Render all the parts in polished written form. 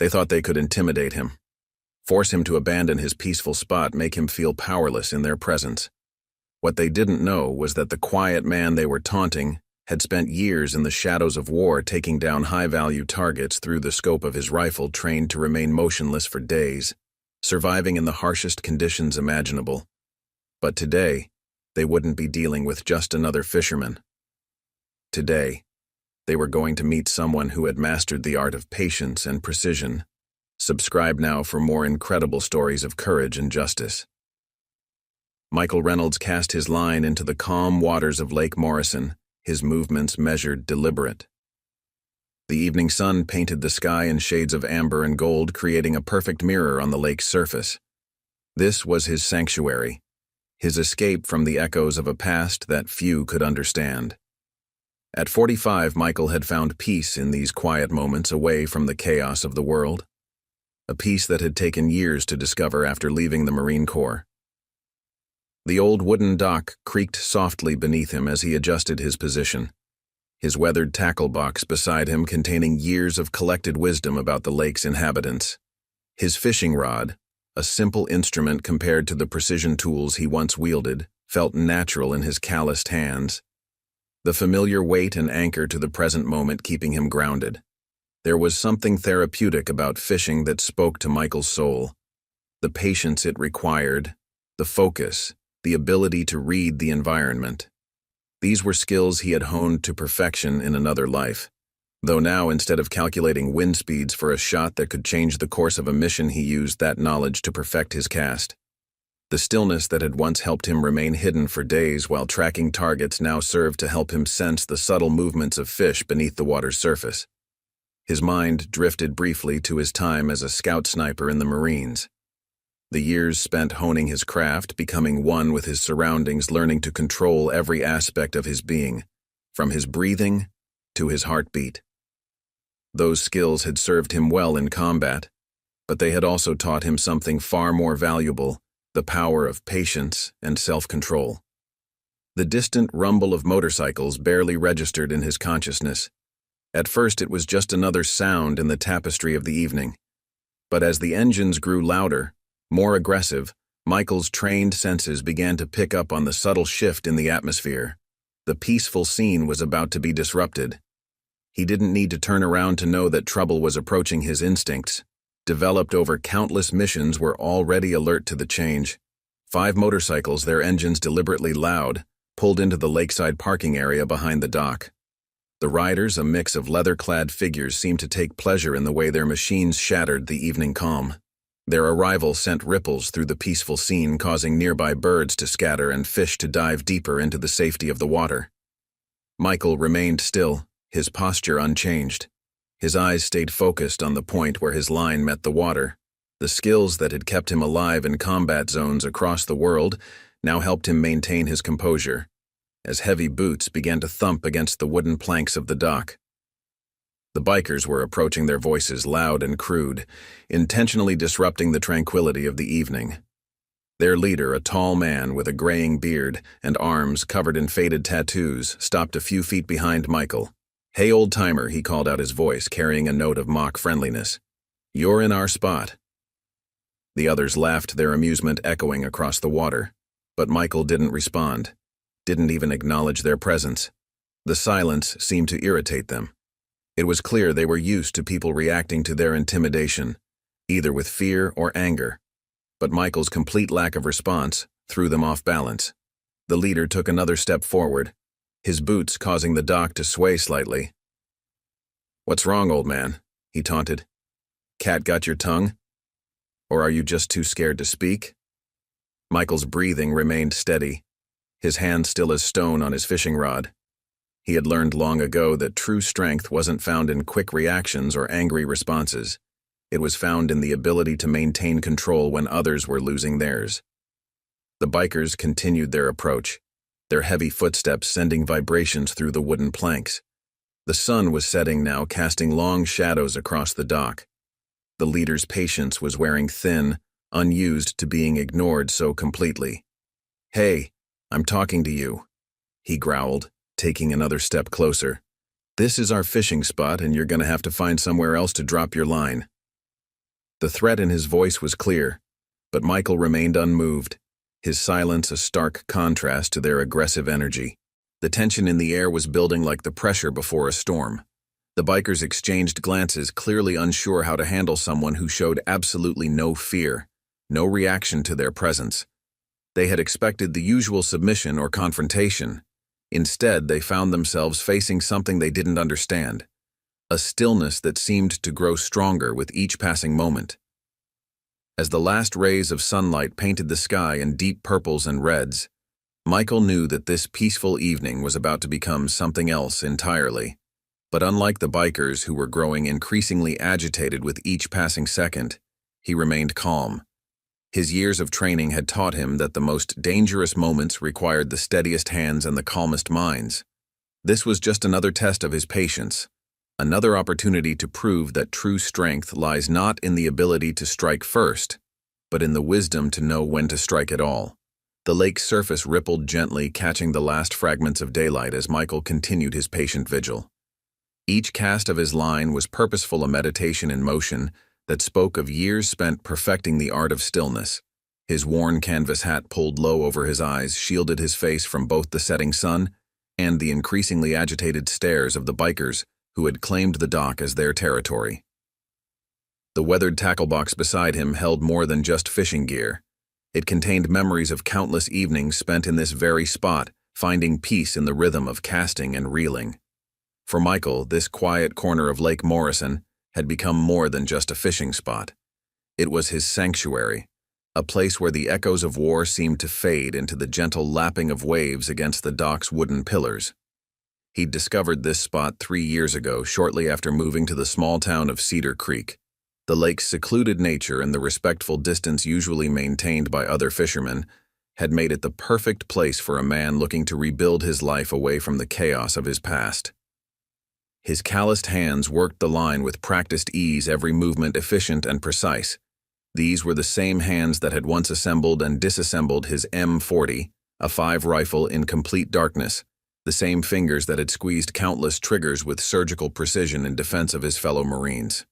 They thought they could intimidate him, force him to abandon his peaceful spot, make him feel powerless in their presence. What they didn't know was that the quiet man they were taunting had spent years in the shadows of war taking down high-value targets through the scope of his rifle, trained to remain motionless for days, surviving in the harshest conditions imaginable. But today, they wouldn't be dealing with just another fisherman. Today, they were going to meet someone who had mastered the art of patience and precision. Subscribe now for more incredible stories of courage and justice. Michael Reynolds cast his line into the calm waters of Lake Morrison, his movements measured, deliberate. The evening sun painted the sky in shades of amber and gold, creating a perfect mirror on the lake's surface. This was his sanctuary, his escape from the echoes of a past that few could understand. At 45, Michael had found peace in these quiet moments away from the chaos of the world, a peace that had taken years to discover after leaving the Marine Corps. The old wooden dock creaked softly beneath him as he adjusted his position, his weathered tackle box beside him containing years of collected wisdom about the lake's inhabitants. His fishing rod, a simple instrument compared to the precision tools he once wielded, felt natural in his calloused hands, the familiar weight and anchor to the present moment keeping him grounded. There was something therapeutic about fishing that spoke to Michael's soul. The patience it required, the focus, the ability to read the environment. These were skills he had honed to perfection in another life, though now, instead of calculating wind speeds for a shot that could change the course of a mission, he used that knowledge to perfect his cast. The stillness that had once helped him remain hidden for days while tracking targets now served to help him sense the subtle movements of fish beneath the water's surface. His mind drifted briefly to his time as a scout sniper in the Marines. The years spent honing his craft, becoming one with his surroundings, learning to control every aspect of his being, from his breathing to his heartbeat. Those skills had served him well in combat, but they had also taught him something far more valuable: the power of patience and self-control. The distant rumble of motorcycles barely registered in his consciousness. At first, it was just another sound in the tapestry of the evening. But as the engines grew louder, more aggressive, Michael's trained senses began to pick up on the subtle shift in the atmosphere. The peaceful scene was about to be disrupted. He didn't need to turn around to know that trouble was approaching. His instincts, developed over countless missions, were already alert to the change. 5 motorcycles, their engines deliberately loud, pulled into the lakeside parking area behind the dock. The riders, a mix of leather-clad figures, seemed to take pleasure in the way their machines shattered the evening calm. Their arrival sent ripples through the peaceful scene, causing nearby birds to scatter and fish to dive deeper into the safety of the water. Michael remained still, his posture unchanged. His eyes stayed focused on the point where his line met the water. The skills that had kept him alive in combat zones across the world now helped him maintain his composure, as heavy boots began to thump against the wooden planks of the dock. The bikers were approaching, their voices loud and crude, intentionally disrupting the tranquility of the evening. Their leader, a tall man with a graying beard and arms covered in faded tattoos, stopped a few feet behind Michael. "Hey, old-timer," he called out, his voice carrying a note of mock friendliness. "You're in our spot." The others laughed, their amusement echoing across the water. But Michael didn't respond, didn't even acknowledge their presence. The silence seemed to irritate them. It was clear they were used to people reacting to their intimidation, either with fear or anger. But Michael's complete lack of response threw them off balance. The leader took another step forward, his boots causing the dock to sway slightly. "What's wrong, old man?" he taunted. "Cat got your tongue? Or are you just too scared to speak?" Michael's breathing remained steady, his hand still as stone on his fishing rod. He had learned long ago that true strength wasn't found in quick reactions or angry responses. It was found in the ability to maintain control when others were losing theirs. The bikers continued their approach, their heavy footsteps sending vibrations through the wooden planks. The sun was setting now, casting long shadows across the dock. The leader's patience was wearing thin, unused to being ignored so completely. "Hey, I'm talking to you," he growled, taking another step closer. "This is our fishing spot, and you're going to have to find somewhere else to drop your line." The threat in his voice was clear, but Michael remained unmoved, his silence a stark contrast to their aggressive energy. The tension in the air was building like the pressure before a storm. The bikers exchanged glances, clearly unsure how to handle someone who showed absolutely no fear, no reaction to their presence. They had expected the usual submission or confrontation. Instead, they found themselves facing something they didn't understand, a stillness that seemed to grow stronger with each passing moment. As the last rays of sunlight painted the sky in deep purples and reds, Michael knew that this peaceful evening was about to become something else entirely. But unlike the bikers who were growing increasingly agitated with each passing second, he remained calm. His years of training had taught him that the most dangerous moments required the steadiest hands and the calmest minds. This was just another test of his patience, another opportunity to prove that true strength lies not in the ability to strike first, but in the wisdom to know when to strike at all. The lake's surface rippled gently, catching the last fragments of daylight as Michael continued his patient vigil. Each cast of his line was purposeful, a meditation in motion that spoke of years spent perfecting the art of stillness. His worn canvas hat pulled low over his eyes shielded his face from both the setting sun and the increasingly agitated stares of the bikers who had claimed the dock as their territory. The weathered tackle box beside him held more than just fishing gear. It contained memories of countless evenings spent in this very spot, finding peace in the rhythm of casting and reeling. For Michael, this quiet corner of Lake Morrison had become more than just a fishing spot. It was his sanctuary, a place where the echoes of war seemed to fade into the gentle lapping of waves against the dock's wooden pillars. He'd discovered this spot 3 years ago, shortly after moving to the small town of Cedar Creek. The lake's secluded nature and the respectful distance usually maintained by other fishermen had made it the perfect place for a man looking to rebuild his life away from the chaos of his past. His calloused hands worked the line with practiced ease, every movement efficient and precise. These were the same hands that had once assembled and disassembled his M40, a 5 rifle in complete darkness, the same fingers that had squeezed countless triggers with surgical precision in defense of his fellow Marines.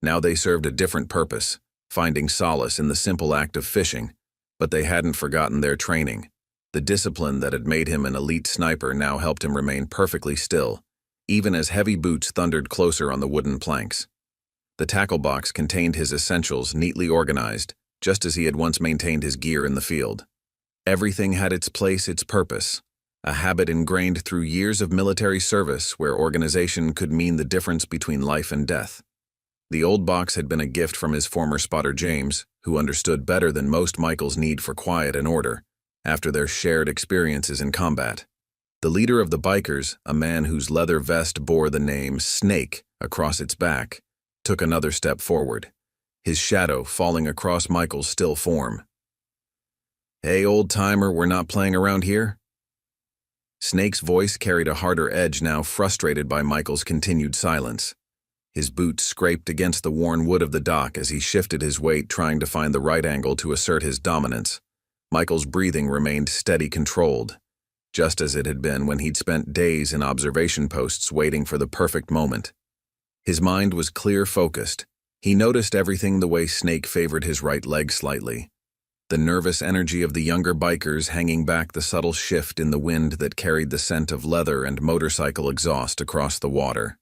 Now they served a different purpose, finding solace in the simple act of fishing, but they hadn't forgotten their training. The discipline that had made him an elite sniper now helped him remain perfectly still, even as heavy boots thundered closer on the wooden planks. The tackle box contained his essentials neatly organized, just as he had once maintained his gear in the field. Everything had its place, its purpose, a habit ingrained through years of military service where organization could mean the difference between life and death. The old box had been a gift from his former spotter James, who understood better than most Michael's need for quiet and order, after their shared experiences in combat. The leader of the bikers, a man whose leather vest bore the name Snake across its back, took another step forward, his shadow falling across Michael's still form. "Hey, old-timer, we're not playing around here?" Snake's voice carried a harder edge now, frustrated by Michael's continued silence. His boots scraped against the worn wood of the dock as he shifted his weight, trying to find the right angle to assert his dominance. Michael's breathing remained steady, controlled, just as it had been when he'd spent days in observation posts waiting for the perfect moment. His mind was clear, focused. He noticed everything the way Snake favored his right leg slightly. The nervous energy of the younger bikers hanging back, the subtle shift in the wind that carried the scent of leather and motorcycle exhaust across the water.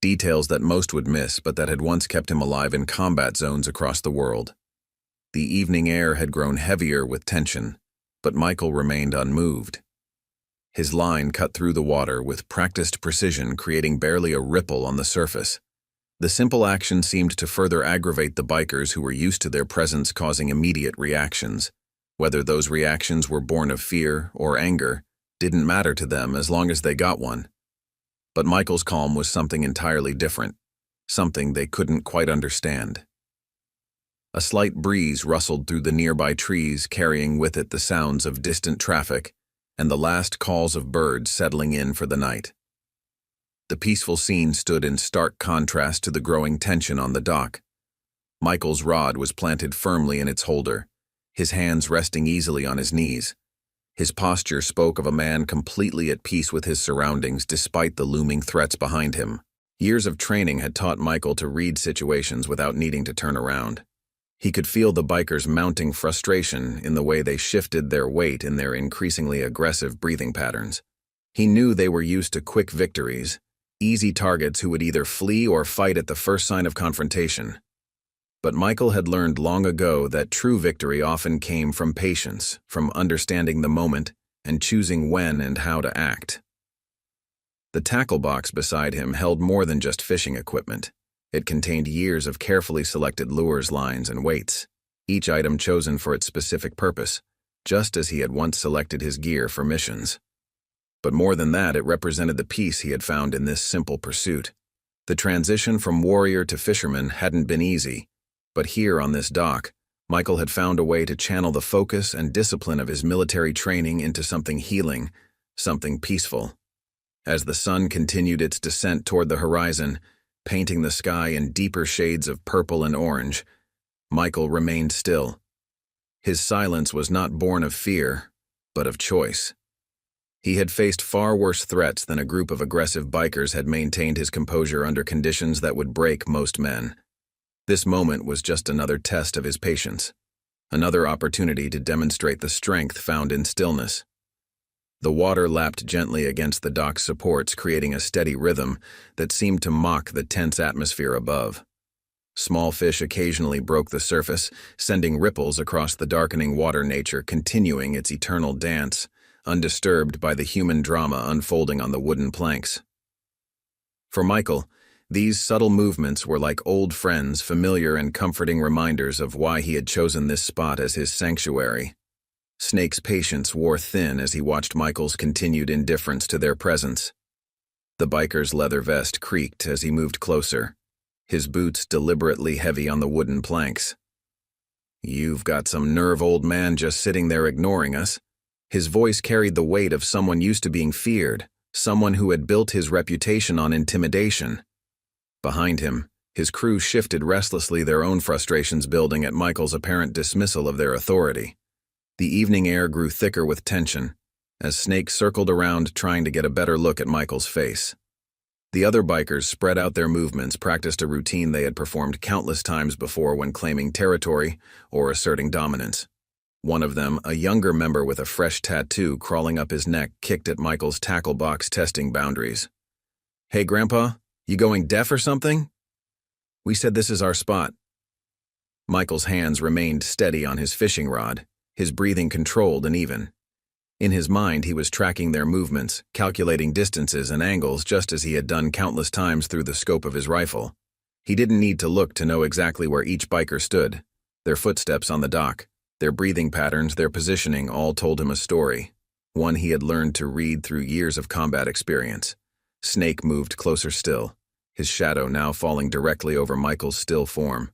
Details that most would miss, but that had once kept him alive in combat zones across the world. The evening air had grown heavier with tension, but Michael remained unmoved. His line cut through the water with practiced precision, creating barely a ripple on the surface. The simple action seemed to further aggravate the bikers who were used to their presence causing immediate reactions. Whether those reactions were born of fear or anger didn't matter to them as long as they got one. But Michael's calm was something entirely different, something they couldn't quite understand. A slight breeze rustled through the nearby trees, carrying with it the sounds of distant traffic and the last calls of birds settling in for the night. The peaceful scene stood in stark contrast to the growing tension on the dock. Michael's rod was planted firmly in its holder, his hands resting easily on his knees. His posture spoke of a man completely at peace with his surroundings despite the looming threats behind him. Years of training had taught Michael to read situations without needing to turn around. He could feel the bikers' mounting frustration in the way they shifted their weight in their increasingly aggressive breathing patterns. He knew they were used to quick victories, easy targets who would either flee or fight at the first sign of confrontation. But Michael had learned long ago that true victory often came from patience, from understanding the moment and choosing when and how to act. The tackle box beside him held more than just fishing equipment. It contained years of carefully selected lures, lines, and weights, each item chosen for its specific purpose, just as he had once selected his gear for missions. But more than that, it represented the peace he had found in this simple pursuit. The transition from warrior to fisherman hadn't been easy, but here on this dock, Michael had found a way to channel the focus and discipline of his military training into something healing, something peaceful. As the sun continued its descent toward the horizon, painting the sky in deeper shades of purple and orange, Michael remained still. His silence was not born of fear, but of choice. He had faced far worse threats than a group of aggressive bikers had maintained his composure under conditions that would break most men. This moment was just another test of his patience, another opportunity to demonstrate the strength found in stillness. The water lapped gently against the dock's supports, creating a steady rhythm that seemed to mock the tense atmosphere above. Small fish occasionally broke the surface, sending ripples across the darkening water, nature continuing its eternal dance, undisturbed by the human drama unfolding on the wooden planks. For Michael, these subtle movements were like old friends, familiar and comforting reminders of why he had chosen this spot as his sanctuary. Snake's patience wore thin as he watched Michael's continued indifference to their presence. The biker's leather vest creaked as he moved closer, his boots deliberately heavy on the wooden planks. "You've got some nerve, old man, just sitting there ignoring us." His voice carried the weight of someone used to being feared, someone who had built his reputation on intimidation. Behind him, his crew shifted restlessly, their own frustrations building at Michael's apparent dismissal of their authority. The evening air grew thicker with tension, as Snake circled around trying to get a better look at Michael's face. The other bikers spread out their movements, practiced a routine they had performed countless times before when claiming territory or asserting dominance. One of them, a younger member with a fresh tattoo crawling up his neck, kicked at Michael's tackle box, testing boundaries. "Hey, Grandpa, you going deaf or something? We said this is our spot." Michael's hands remained steady on his fishing rod, his breathing controlled and even. In his mind, he was tracking their movements, calculating distances and angles just as he had done countless times through the scope of his rifle. He didn't need to look to know exactly where each biker stood. Their footsteps on the dock, their breathing patterns, their positioning all told him a story, one he had learned to read through years of combat experience. Snake moved closer still, his shadow now falling directly over Michael's still form.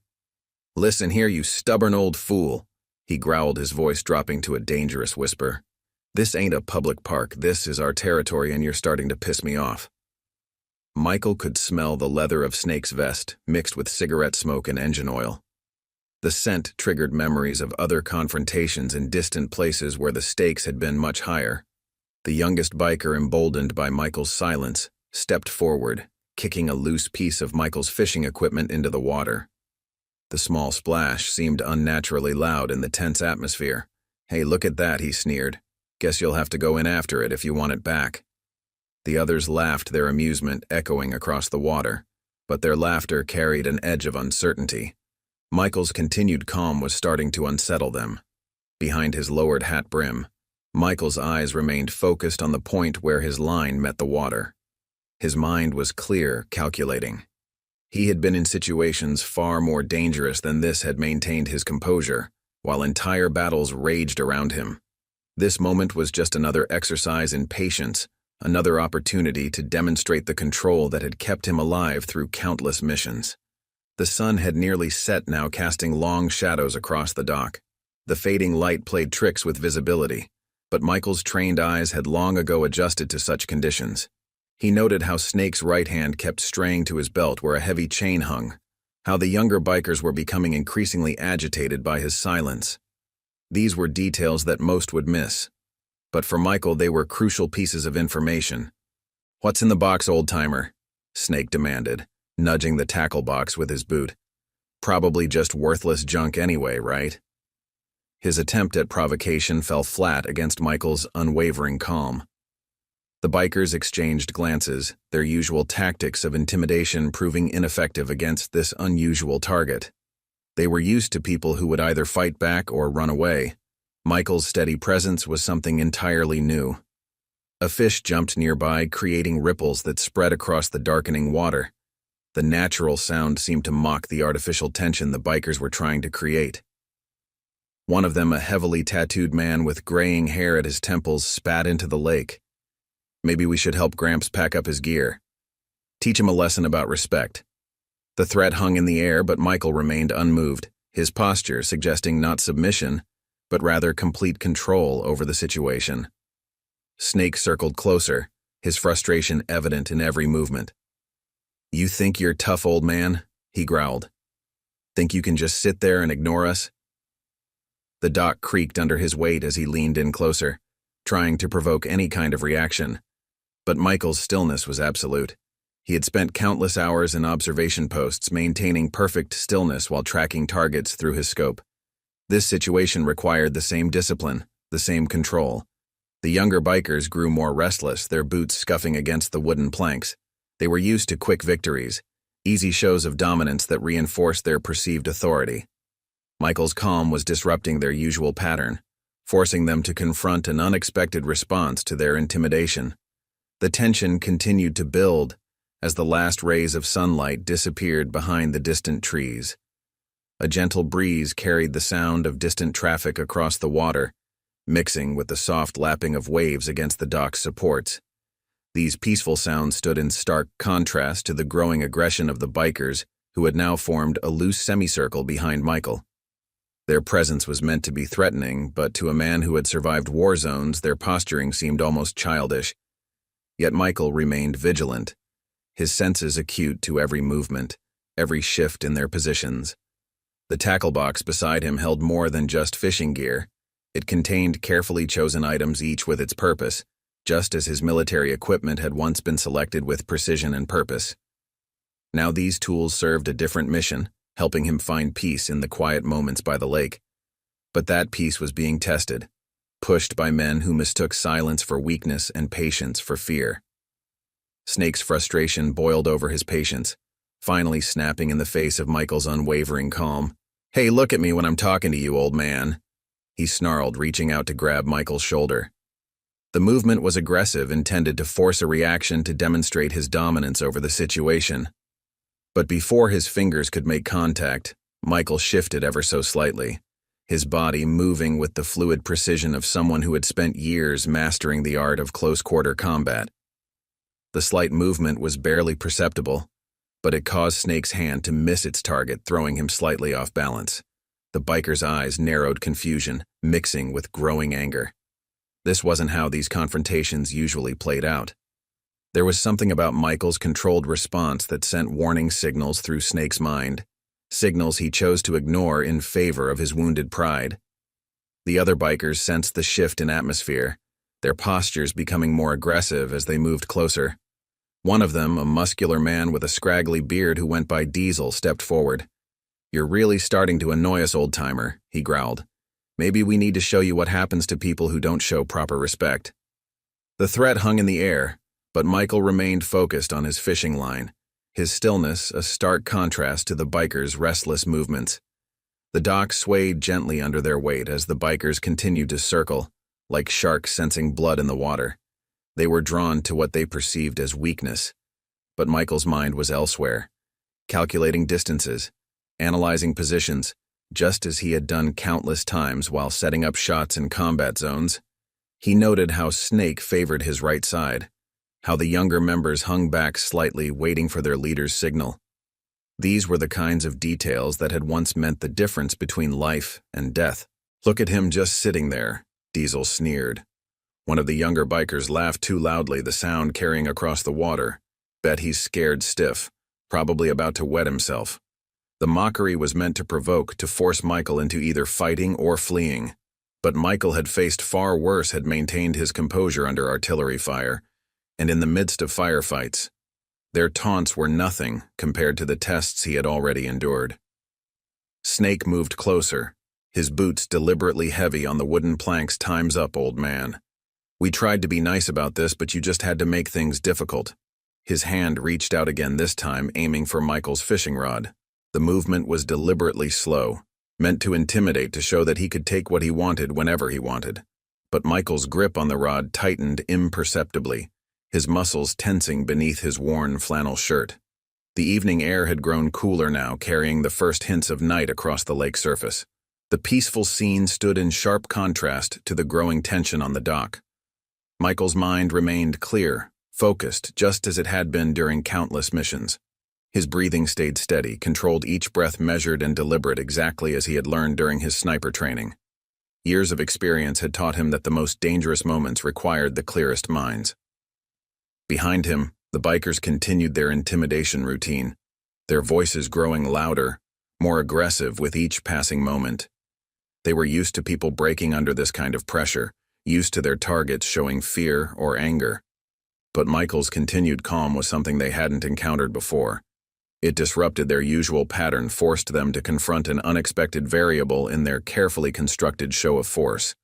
"Listen here, you stubborn old fool," he growled, his voice dropping to a dangerous whisper. "This ain't a public park, this is our territory, and you're starting to piss me off." Michael could smell the leather of Snake's vest, mixed with cigarette smoke and engine oil. The scent triggered memories of other confrontations in distant places where the stakes had been much higher. The youngest biker, emboldened by Michael's silence, stepped forward, kicking a loose piece of Michael's fishing equipment into the water. The small splash seemed unnaturally loud in the tense atmosphere. "Hey, look at that," he sneered. "Guess you'll have to go in after it if you want it back." The others laughed, their amusement echoing across the water, but their laughter carried an edge of uncertainty. Michael's continued calm was starting to unsettle them. Behind his lowered hat brim, Michael's eyes remained focused on the point where his line met the water. His mind was clear, calculating. He had been in situations far more dangerous than this, had maintained his composure, while entire battles raged around him. This moment was just another exercise in patience, another opportunity to demonstrate the control that had kept him alive through countless missions. The sun had nearly set now, casting long shadows across the dock. The fading light played tricks with visibility, but Michael's trained eyes had long ago adjusted to such conditions. He noted how Snake's right hand kept straying to his belt where a heavy chain hung, how the younger bikers were becoming increasingly agitated by his silence. These were details that most would miss, but for Michael they were crucial pieces of information. "What's in the box, old-timer?" Snake demanded, nudging the tackle box with his boot. Probably just worthless junk anyway, right? His attempt at provocation fell flat against Michael's unwavering calm. The bikers exchanged glances, their usual tactics of intimidation proving ineffective against this unusual target. They were used to people who would either fight back or run away. Michael's steady presence was something entirely new. A fish jumped nearby, creating ripples that spread across the darkening water. The natural sound seemed to mock the artificial tension the bikers were trying to create. One of them, a heavily tattooed man with graying hair at his temples, spat into the lake. Maybe we should help Gramps pack up his gear. Teach him a lesson about respect. The threat hung in the air, but Michael remained unmoved, his posture suggesting not submission, but rather complete control over the situation. Snake circled closer, his frustration evident in every movement. "You think you're tough, old man?" he growled. "Think you can just sit there and ignore us?" The dock creaked under his weight as he leaned in closer, trying to provoke any kind of reaction. But Michael's stillness was absolute. He had spent countless hours in observation posts, maintaining perfect stillness while tracking targets through his scope. This situation required the same discipline, the same control. The younger bikers grew more restless, their boots scuffing against the wooden planks. They were used to quick victories, easy shows of dominance that reinforced their perceived authority. Michael's calm was disrupting their usual pattern, forcing them to confront an unexpected response to their intimidation. The tension continued to build as the last rays of sunlight disappeared behind the distant trees. A gentle breeze carried the sound of distant traffic across the water, mixing with the soft lapping of waves against the dock's supports. These peaceful sounds stood in stark contrast to the growing aggression of the bikers, who had now formed a loose semicircle behind Michael. Their presence was meant to be threatening, but to a man who had survived war zones, their posturing seemed almost childish. Yet Michael remained vigilant, his senses acute to every movement, every shift in their positions. The tackle box beside him held more than just fishing gear. It contained carefully chosen items, each with its purpose, just as his military equipment had once been selected with precision and purpose. Now these tools served a different mission, helping him find peace in the quiet moments by the lake. But that peace was being tested, pushed by men who mistook silence for weakness and patience for fear. Snake's frustration boiled over his patience, finally snapping in the face of Michael's unwavering calm. "Hey, look at me when I'm talking to you, old man," he snarled, reaching out to grab Michael's shoulder. The movement was aggressive, intended to force a reaction to demonstrate his dominance over the situation. But before his fingers could make contact, Michael shifted ever so slightly, his body moving with the fluid precision of someone who had spent years mastering the art of close-quarter combat. The slight movement was barely perceptible, but it caused Snake's hand to miss its target, throwing him slightly off balance. The biker's eyes narrowed confusion, mixing with growing anger. This wasn't how these confrontations usually played out. There was something about Michael's controlled response that sent warning signals through Snake's mind, signals he chose to ignore in favor of his wounded pride. The other bikers sensed the shift in atmosphere, their postures becoming more aggressive as they moved closer. One of them, a muscular man with a scraggly beard who went by Diesel, stepped forward. "You're really starting to annoy us, old-timer," he growled. "Maybe we need to show you what happens to people who don't show proper respect." The threat hung in the air, but Michael remained focused on his fishing line, his stillness a stark contrast to the bikers' restless movements. The dock swayed gently under their weight as the bikers continued to circle, like sharks sensing blood in the water. They were drawn to what they perceived as weakness, but Michael's mind was elsewhere, calculating distances, analyzing positions, just as he had done countless times while setting up shots in combat zones. He noted how Snake favored his right side, how the younger members hung back slightly, waiting for their leader's signal. These were the kinds of details that had once meant the difference between life and death. "Look at him just sitting there," Diesel sneered. One of the younger bikers laughed too loudly, the sound carrying across the water. "Bet he's scared stiff, probably about to wet himself." The mockery was meant to provoke, to force Michael into either fighting or fleeing. But Michael had faced far worse, had maintained his composure under artillery fire, and in the midst of firefights. Their taunts were nothing compared to the tests he had already endured. Snake moved closer, his boots deliberately heavy on the wooden planks. "Time's up, old man. We tried to be nice about this, but you just had to make things difficult." His hand reached out again, this time aiming for Michael's fishing rod. The movement was deliberately slow, meant to intimidate, to show that he could take what he wanted whenever he wanted. But Michael's grip on the rod tightened imperceptibly, his muscles tensing beneath his worn flannel shirt. The evening air had grown cooler now, carrying the first hints of night across the lake surface. The peaceful scene stood in sharp contrast to the growing tension on the dock. Michael's mind remained clear, focused, just as it had been during countless missions. His breathing stayed steady, controlled, each breath measured and deliberate, exactly as he had learned during his sniper training. Years of experience had taught him that the most dangerous moments required the clearest minds. Behind him, the bikers continued their intimidation routine, their voices growing louder, more aggressive with each passing moment. They were used to people breaking under this kind of pressure, used to their targets showing fear or anger. But Michael's continued calm was something they hadn't encountered before. It disrupted their usual pattern, forced them to confront an unexpected variable in their carefully constructed show of force.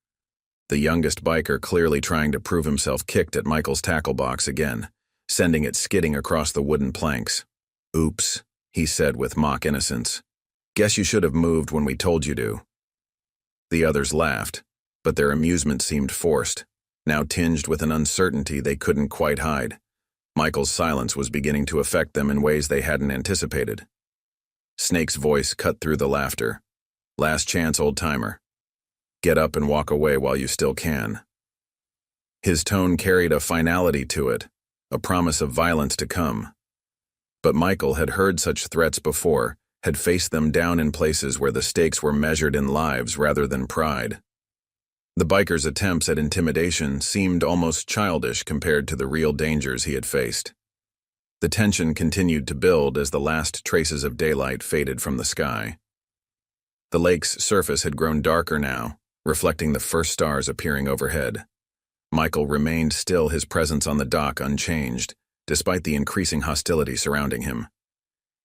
The youngest biker, clearly trying to prove himself, kicked at Michael's tackle box again, sending it skidding across the wooden planks. "Oops," he said with mock innocence. "Guess you should have moved when we told you to." The others laughed, but their amusement seemed forced, now tinged with an uncertainty they couldn't quite hide. Michael's silence was beginning to affect them in ways they hadn't anticipated. Snake's voice cut through the laughter. "Last chance, old-timer. Get up and walk away while you still can." His tone carried a finality to it, a promise of violence to come. But Michael had heard such threats before, had faced them down in places where the stakes were measured in lives rather than pride. The biker's attempts at intimidation seemed almost childish compared to the real dangers he had faced. The tension continued to build as the last traces of daylight faded from the sky. The lake's surface had grown darker now, reflecting the first stars appearing overhead. Michael remained still, his presence on the dock unchanged, despite the increasing hostility surrounding him.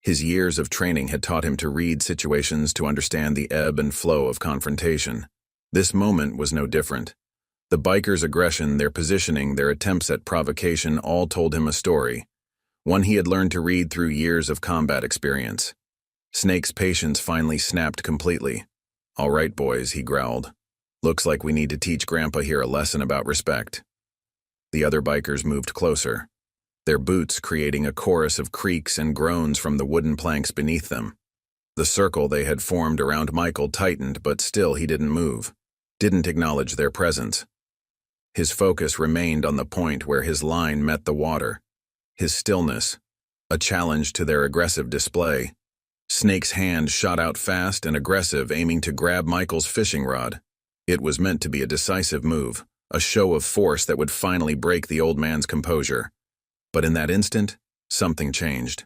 His years of training had taught him to read situations, to understand the ebb and flow of confrontation. This moment was no different. The bikers' aggression, their positioning, their attempts at provocation all told him a story, one he had learned to read through years of combat experience. Snake's patience finally snapped completely. "All right, boys," he growled. "Looks like we need to teach Grandpa here a lesson about respect." The other bikers moved closer, their boots creating a chorus of creaks and groans from the wooden planks beneath them. The circle they had formed around Michael tightened, but still he didn't move, didn't acknowledge their presence. His focus remained on the point where his line met the water, his stillness, a challenge to their aggressive display. Snake's hand shot out fast and aggressive, aiming to grab Michael's fishing rod. It was meant to be a decisive move, a show of force that would finally break the old man's composure. But in that instant, something changed.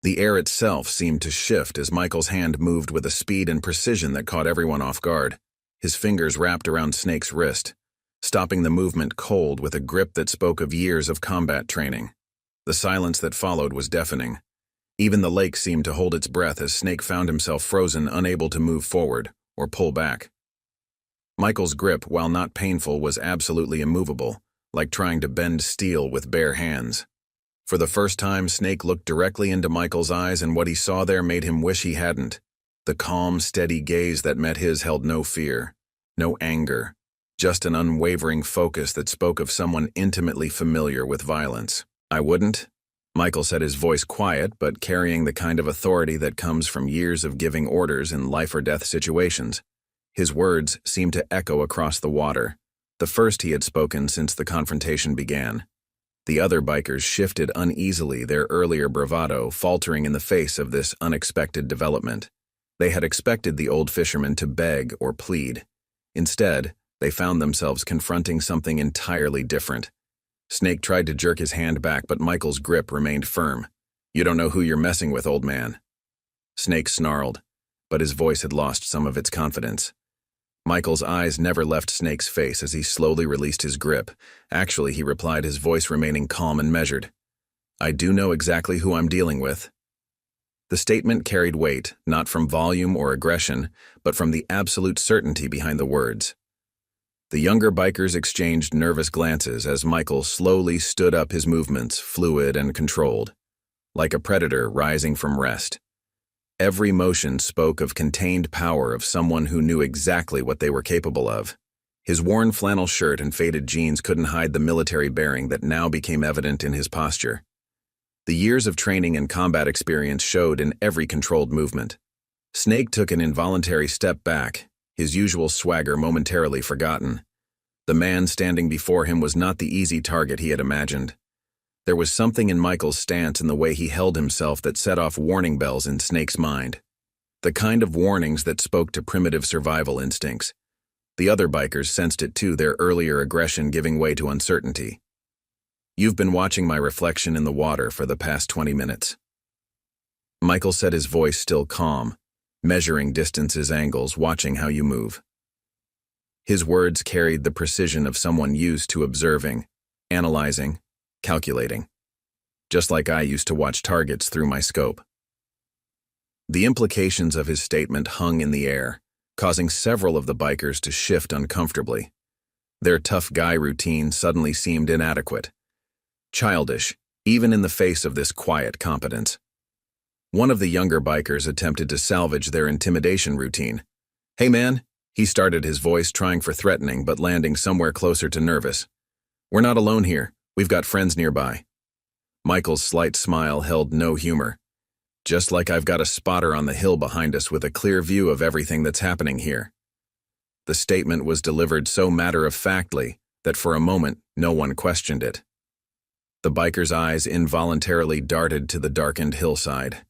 The air itself seemed to shift as Michael's hand moved with a speed and precision that caught everyone off guard. His fingers wrapped around Snake's wrist, stopping the movement cold with a grip that spoke of years of combat training. The silence that followed was deafening. Even the lake seemed to hold its breath as Snake found himself frozen, unable to move forward or pull back. Michael's grip, while not painful, was absolutely immovable, like trying to bend steel with bare hands. For the first time, Snake looked directly into Michael's eyes, and what he saw there made him wish he hadn't. The calm, steady gaze that met his held no fear, no anger, just an unwavering focus that spoke of someone intimately familiar with violence. "I wouldn't," Michael said, his voice quiet but carrying the kind of authority that comes from years of giving orders in life-or-death situations. His words seemed to echo across the water, the first he had spoken since the confrontation began. The other bikers shifted uneasily, their earlier bravado faltering in the face of this unexpected development. They had expected the old fisherman to beg or plead. Instead, they found themselves confronting something entirely different. Snake tried to jerk his hand back, but Michael's grip remained firm. "You don't know who you're messing with, old man." Snake snarled, but his voice had lost some of its confidence. Michael's eyes never left Snake's face as he slowly released his grip. "Actually," he replied, his voice remaining calm and measured, "I do know exactly who I'm dealing with." The statement carried weight, not from volume or aggression, but from the absolute certainty behind the words. The younger bikers exchanged nervous glances as Michael slowly stood up, his movements fluid and controlled, like a predator rising from rest. Every motion spoke of contained power, of someone who knew exactly what they were capable of. His worn flannel shirt and faded jeans couldn't hide the military bearing that now became evident in his posture. The years of training and combat experience showed in every controlled movement. Snake took an involuntary step back, his usual swagger momentarily forgotten. The man standing before him was not the easy target he had imagined. There was something in Michael's stance and the way he held himself that set off warning bells in Snake's mind. The kind of warnings that spoke to primitive survival instincts. The other bikers sensed it too, their earlier aggression giving way to uncertainty. "You've been watching my reflection in the water for the past 20 minutes. Michael said, his voice still calm, measuring distances, angles, watching how you move. His words carried the precision of someone used to observing, analyzing, calculating. Just like I used to watch targets through my scope. The implications of his statement hung in the air, causing several of the bikers to shift uncomfortably. Their tough guy routine suddenly seemed inadequate. Childish, even in the face of this quiet competence. One of the younger bikers attempted to salvage their intimidation routine. "Hey man," he started, his voice trying for threatening but landing somewhere closer to nervous. "We're not alone here. We've got friends nearby." Michael's slight smile held no humor. "Just like I've got a spotter on the hill behind us with a clear view of everything that's happening here." The statement was delivered so matter-of-factly that for a moment no one questioned it. The biker's eyes involuntarily darted to the darkened hillside.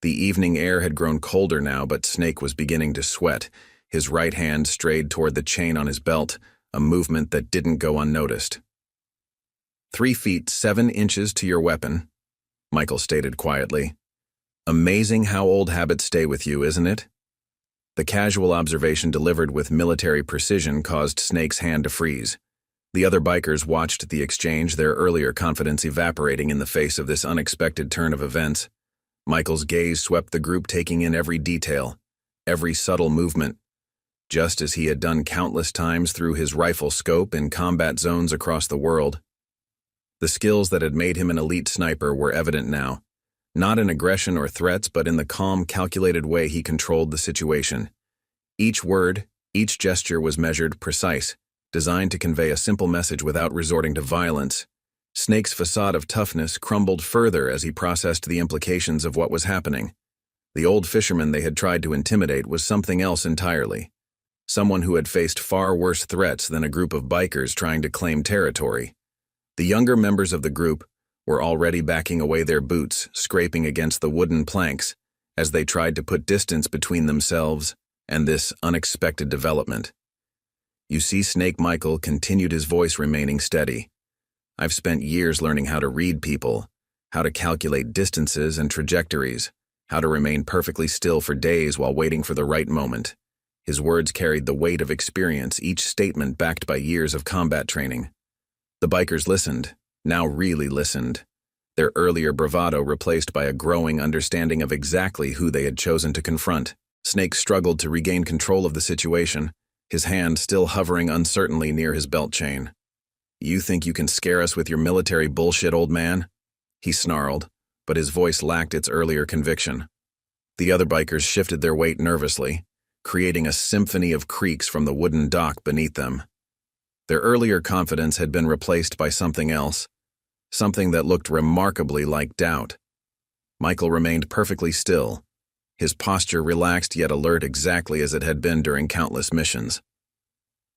The evening air had grown colder now, but Snake was beginning to sweat. His right hand strayed toward the chain on his belt, a movement that didn't go unnoticed. 3 feet 7 inches to your weapon," Michael stated quietly. "Amazing how old habits stay with you, isn't it?" The casual observation delivered with military precision caused Snake's hand to freeze. The other bikers watched the exchange, their earlier confidence evaporating in the face of this unexpected turn of events. Michael's gaze swept the group, taking in every detail, every subtle movement, just as he had done countless times through his rifle scope in combat zones across the world. The skills that had made him an elite sniper were evident now, not in aggression or threats, but in the calm, calculated way he controlled the situation. Each word, each gesture was measured, precise, designed to convey a simple message without resorting to violence. Snake's facade of toughness crumbled further as he processed the implications of what was happening. The old fisherman they had tried to intimidate was something else entirely. Someone who had faced far worse threats than a group of bikers trying to claim territory. The younger members of the group were already backing away, their boots scraping against the wooden planks as they tried to put distance between themselves and this unexpected development. "You see, Snake," Michael continued, his voice remaining steady. "I've spent years learning how to read people, how to calculate distances and trajectories, how to remain perfectly still for days while waiting for the right moment." His words carried the weight of experience, each statement backed by years of combat training. The bikers listened, now really listened, their earlier bravado replaced by a growing understanding of exactly who they had chosen to confront. Snake struggled to regain control of the situation, his hand still hovering uncertainly near his belt chain. "You think you can scare us with your military bullshit, old man?" he snarled, but his voice lacked its earlier conviction. The other bikers shifted their weight nervously, creating a symphony of creaks from the wooden dock beneath them. Their earlier confidence had been replaced by something else, something that looked remarkably like doubt. Michael remained perfectly still, his posture relaxed yet alert, exactly as it had been during countless missions.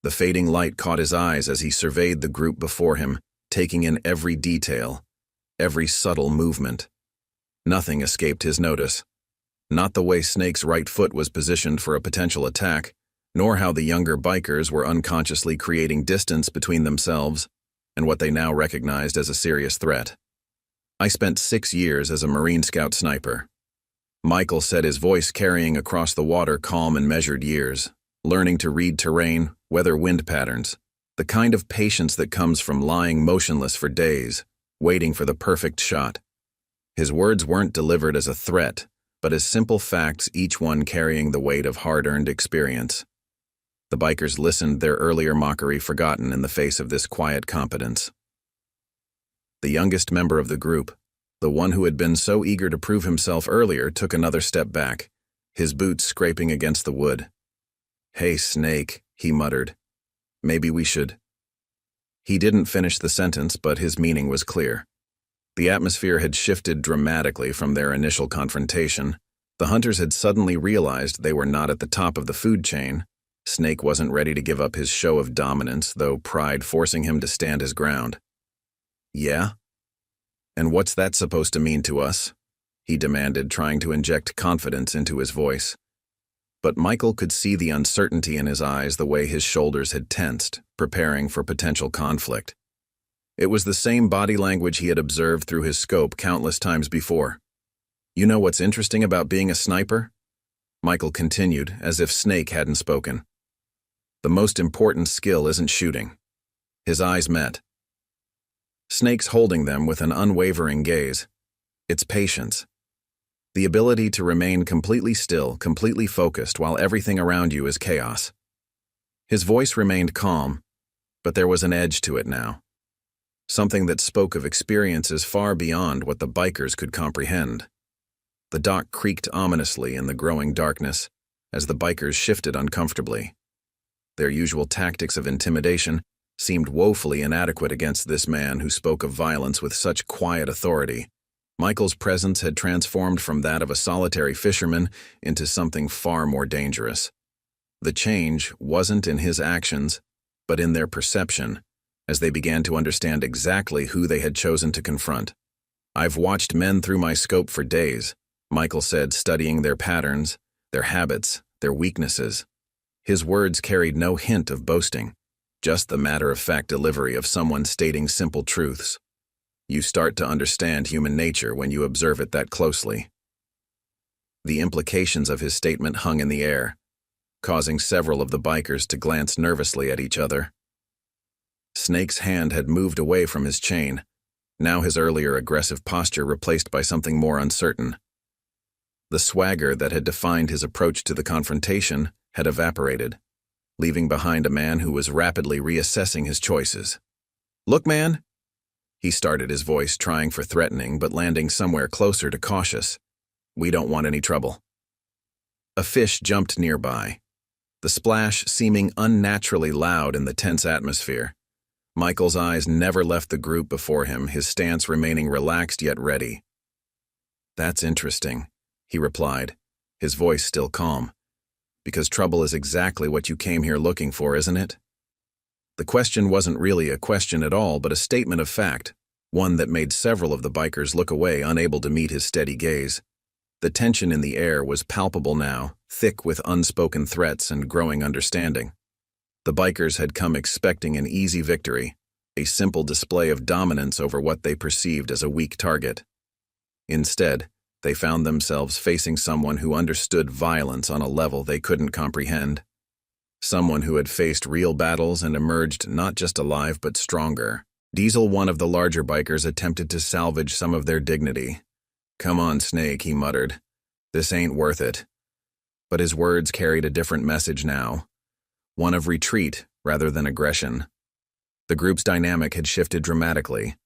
The fading light caught his eyes as he surveyed the group before him, taking in every detail, every subtle movement. Nothing escaped his notice. Not the way Snake's right foot was positioned for a potential attack, nor how the younger bikers were unconsciously creating distance between themselves and what they now recognized as a serious threat. "I spent 6 years as a Marine Scout sniper," Michael said, his voice carrying across the water calm and measured years, learning to read terrain, weather, wind patterns, the kind of patience that comes from lying motionless for days, waiting for the perfect shot. His words weren't delivered as a threat, but as simple facts, each one carrying the weight of hard-earned experience. The bikers listened, their earlier mockery forgotten in the face of this quiet competence. The youngest member of the group, the one who had been so eager to prove himself earlier, took another step back, his boots scraping against the wood. "Hey, Snake," he muttered. "Maybe we should—" He didn't finish the sentence, but his meaning was clear. The atmosphere had shifted dramatically from their initial confrontation. The hunters had suddenly realized they were not at the top of the food chain. Snake wasn't ready to give up his show of dominance, though pride forcing him to stand his ground. "Yeah? And what's that supposed to mean to us?" he demanded, trying to inject confidence into his voice. But Michael could see the uncertainty in his eyes, the way his shoulders had tensed, preparing for potential conflict. It was the same body language he had observed through his scope countless times before. "You know what's interesting about being a sniper?" Michael continued, as if Snake hadn't spoken. "The most important skill isn't shooting." His eyes met. Snake's holding them with an unwavering gaze. It's patience. The ability to remain completely still, completely focused while everything around you is chaos. His voice remained calm, but there was an edge to it now. Something that spoke of experiences far beyond what the bikers could comprehend. The dock creaked ominously in the growing darkness as the bikers shifted uncomfortably. Their usual tactics of intimidation seemed woefully inadequate against this man who spoke of violence with such quiet authority. Michael's presence had transformed from that of a solitary fisherman into something far more dangerous. The change wasn't in his actions, but in their perception, as they began to understand exactly who they had chosen to confront. "I've watched men through my scope for days," Michael said, studying their patterns, their habits, their weaknesses. His words carried no hint of boasting, just the matter-of-fact delivery of someone stating simple truths. You start to understand human nature when you observe it that closely. The implications of his statement hung in the air, causing several of the bikers to glance nervously at each other. Snake's hand had moved away from his chain, now his earlier aggressive posture replaced by something more uncertain. The swagger that had defined his approach to the confrontation had evaporated, leaving behind a man who was rapidly reassessing his choices. "Look, man," he started, his voice trying for threatening but landing somewhere closer to cautious. "We don't want any trouble." A fish jumped nearby, the splash seeming unnaturally loud in the tense atmosphere. Michael's eyes never left the group before him, his stance remaining relaxed yet ready. "That's interesting," he replied, his voice still calm. "Because trouble is exactly what you came here looking for, isn't it?" The question wasn't really a question at all, but a statement of fact, one that made several of the bikers look away, unable to meet his steady gaze. The tension in the air was palpable now, thick with unspoken threats and growing understanding. The bikers had come expecting an easy victory, a simple display of dominance over what they perceived as a weak target. Instead, they found themselves facing someone who understood violence on a level they couldn't comprehend. Someone who had faced real battles and emerged not just alive but stronger. Diesel, one of the larger bikers, attempted to salvage some of their dignity. "Come on, Snake," he muttered. "This ain't worth it." But his words carried a different message now, one of retreat rather than aggression. The group's dynamic had shifted dramatically,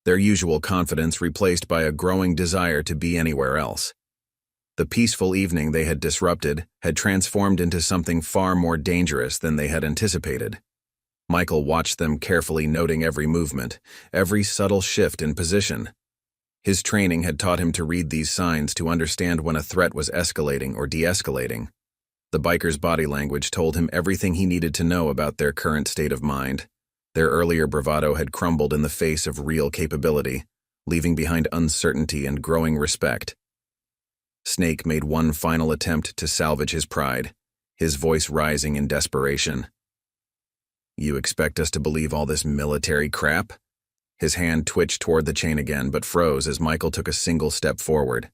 their usual confidence replaced by a growing desire to be anywhere else. The peaceful evening they had disrupted had transformed into something far more dangerous than they had anticipated. Michael watched them carefully, noting every movement, every subtle shift in position. His training had taught him to read these signs, to understand when a threat was escalating or de-escalating. The biker's body language told him everything he needed to know about their current state of mind. Their earlier bravado had crumbled in the face of real capability, leaving behind uncertainty and growing respect. Snake made one final attempt to salvage his pride, his voice rising in desperation. "You expect us to believe all this military crap?" His hand twitched toward the chain again, but froze as Michael took a single step forward.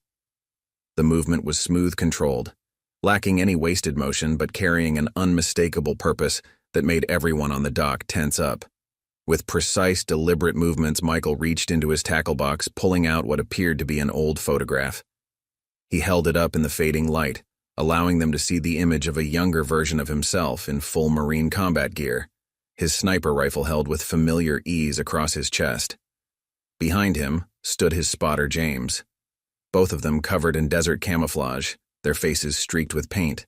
The movement was smooth, controlled, lacking any wasted motion but carrying an unmistakable purpose that made everyone on the dock tense up. With precise, deliberate movements, Michael reached into his tackle box, pulling out what appeared to be an old photograph. He held it up in the fading light, allowing them to see the image of a younger version of himself in full Marine combat gear, his sniper rifle held with familiar ease across his chest. Behind him stood his spotter James, both of them covered in desert camouflage, their faces streaked with paint.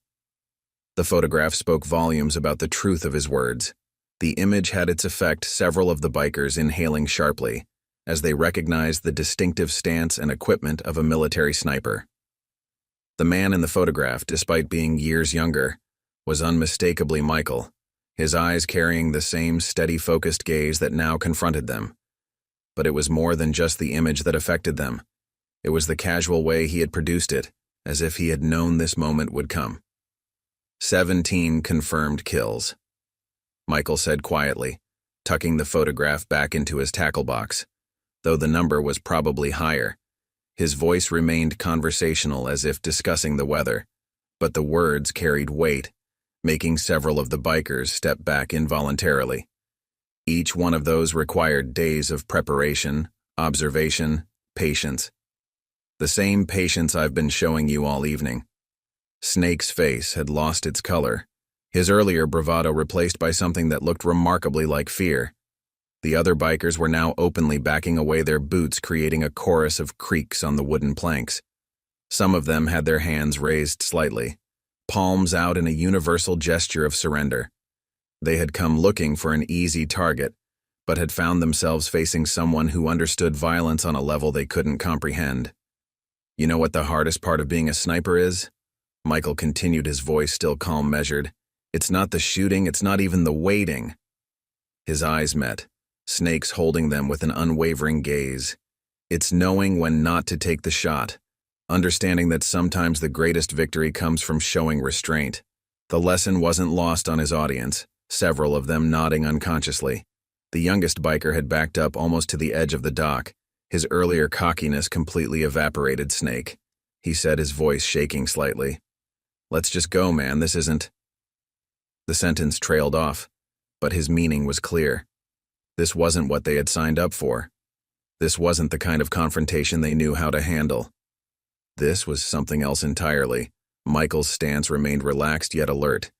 The photograph spoke volumes about the truth of his words. The image had its effect, several of the bikers inhaling sharply, as they recognized the distinctive stance and equipment of a military sniper. The man in the photograph, despite being years younger, was unmistakably Michael, his eyes carrying the same steady, focused gaze that now confronted them. But it was more than just the image that affected them. It was the casual way he had produced it, as if he had known this moment would come. 17 confirmed kills, Michael said quietly, tucking the photograph back into his tackle box. Though the number was probably higher, his voice remained conversational as if discussing the weather, but the words carried weight, making several of the bikers step back involuntarily. Each one of those required days of preparation, observation, patience. The same patience I've been showing you all evening. Snake's face had lost its color, his earlier bravado replaced by something that looked remarkably like fear. The other bikers were now openly backing away their boots, creating a chorus of creaks on the wooden planks. Some of them had their hands raised slightly, palms out in a universal gesture of surrender. They had come looking for an easy target, but had found themselves facing someone who understood violence on a level they couldn't comprehend. You know what the hardest part of being a sniper is? Michael continued, his voice still calm, measured. It's not the shooting, it's not even the waiting. His eyes met, Snake's holding them with an unwavering gaze. It's knowing when not to take the shot, understanding that sometimes the greatest victory comes from showing restraint. The lesson wasn't lost on his audience, several of them nodding unconsciously. The youngest biker had backed up almost to the edge of the dock. His earlier cockiness completely evaporated. Snake, he said, his voice shaking slightly. Let's just go, man, this isn't... The sentence trailed off, but his meaning was clear. This wasn't what they had signed up for. This wasn't the kind of confrontation they knew how to handle. This was something else entirely. Michael's stance remained relaxed yet alert,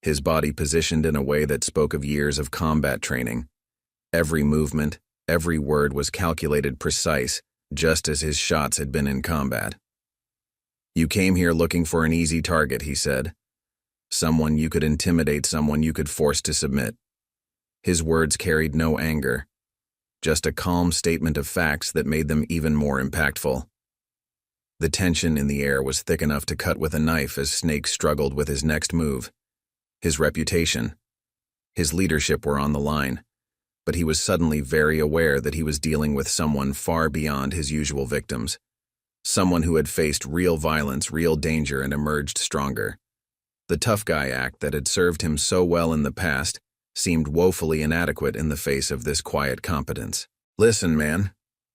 his body positioned in a way that spoke of years of combat training. Every movement, every word was calculated, precise, just as his shots had been in combat. You came here looking for an easy target, he said. Someone you could intimidate, someone you could force to submit. His words carried no anger, just a calm statement of facts that made them even more impactful. The tension in the air was thick enough to cut with a knife as Snake struggled with his next move. His reputation, his leadership were on the line, but he was suddenly very aware that he was dealing with someone far beyond his usual victims. Someone who had faced real violence, real danger, and emerged stronger. The tough guy act that had served him so well in the past seemed woefully inadequate in the face of this quiet competence. Listen, man.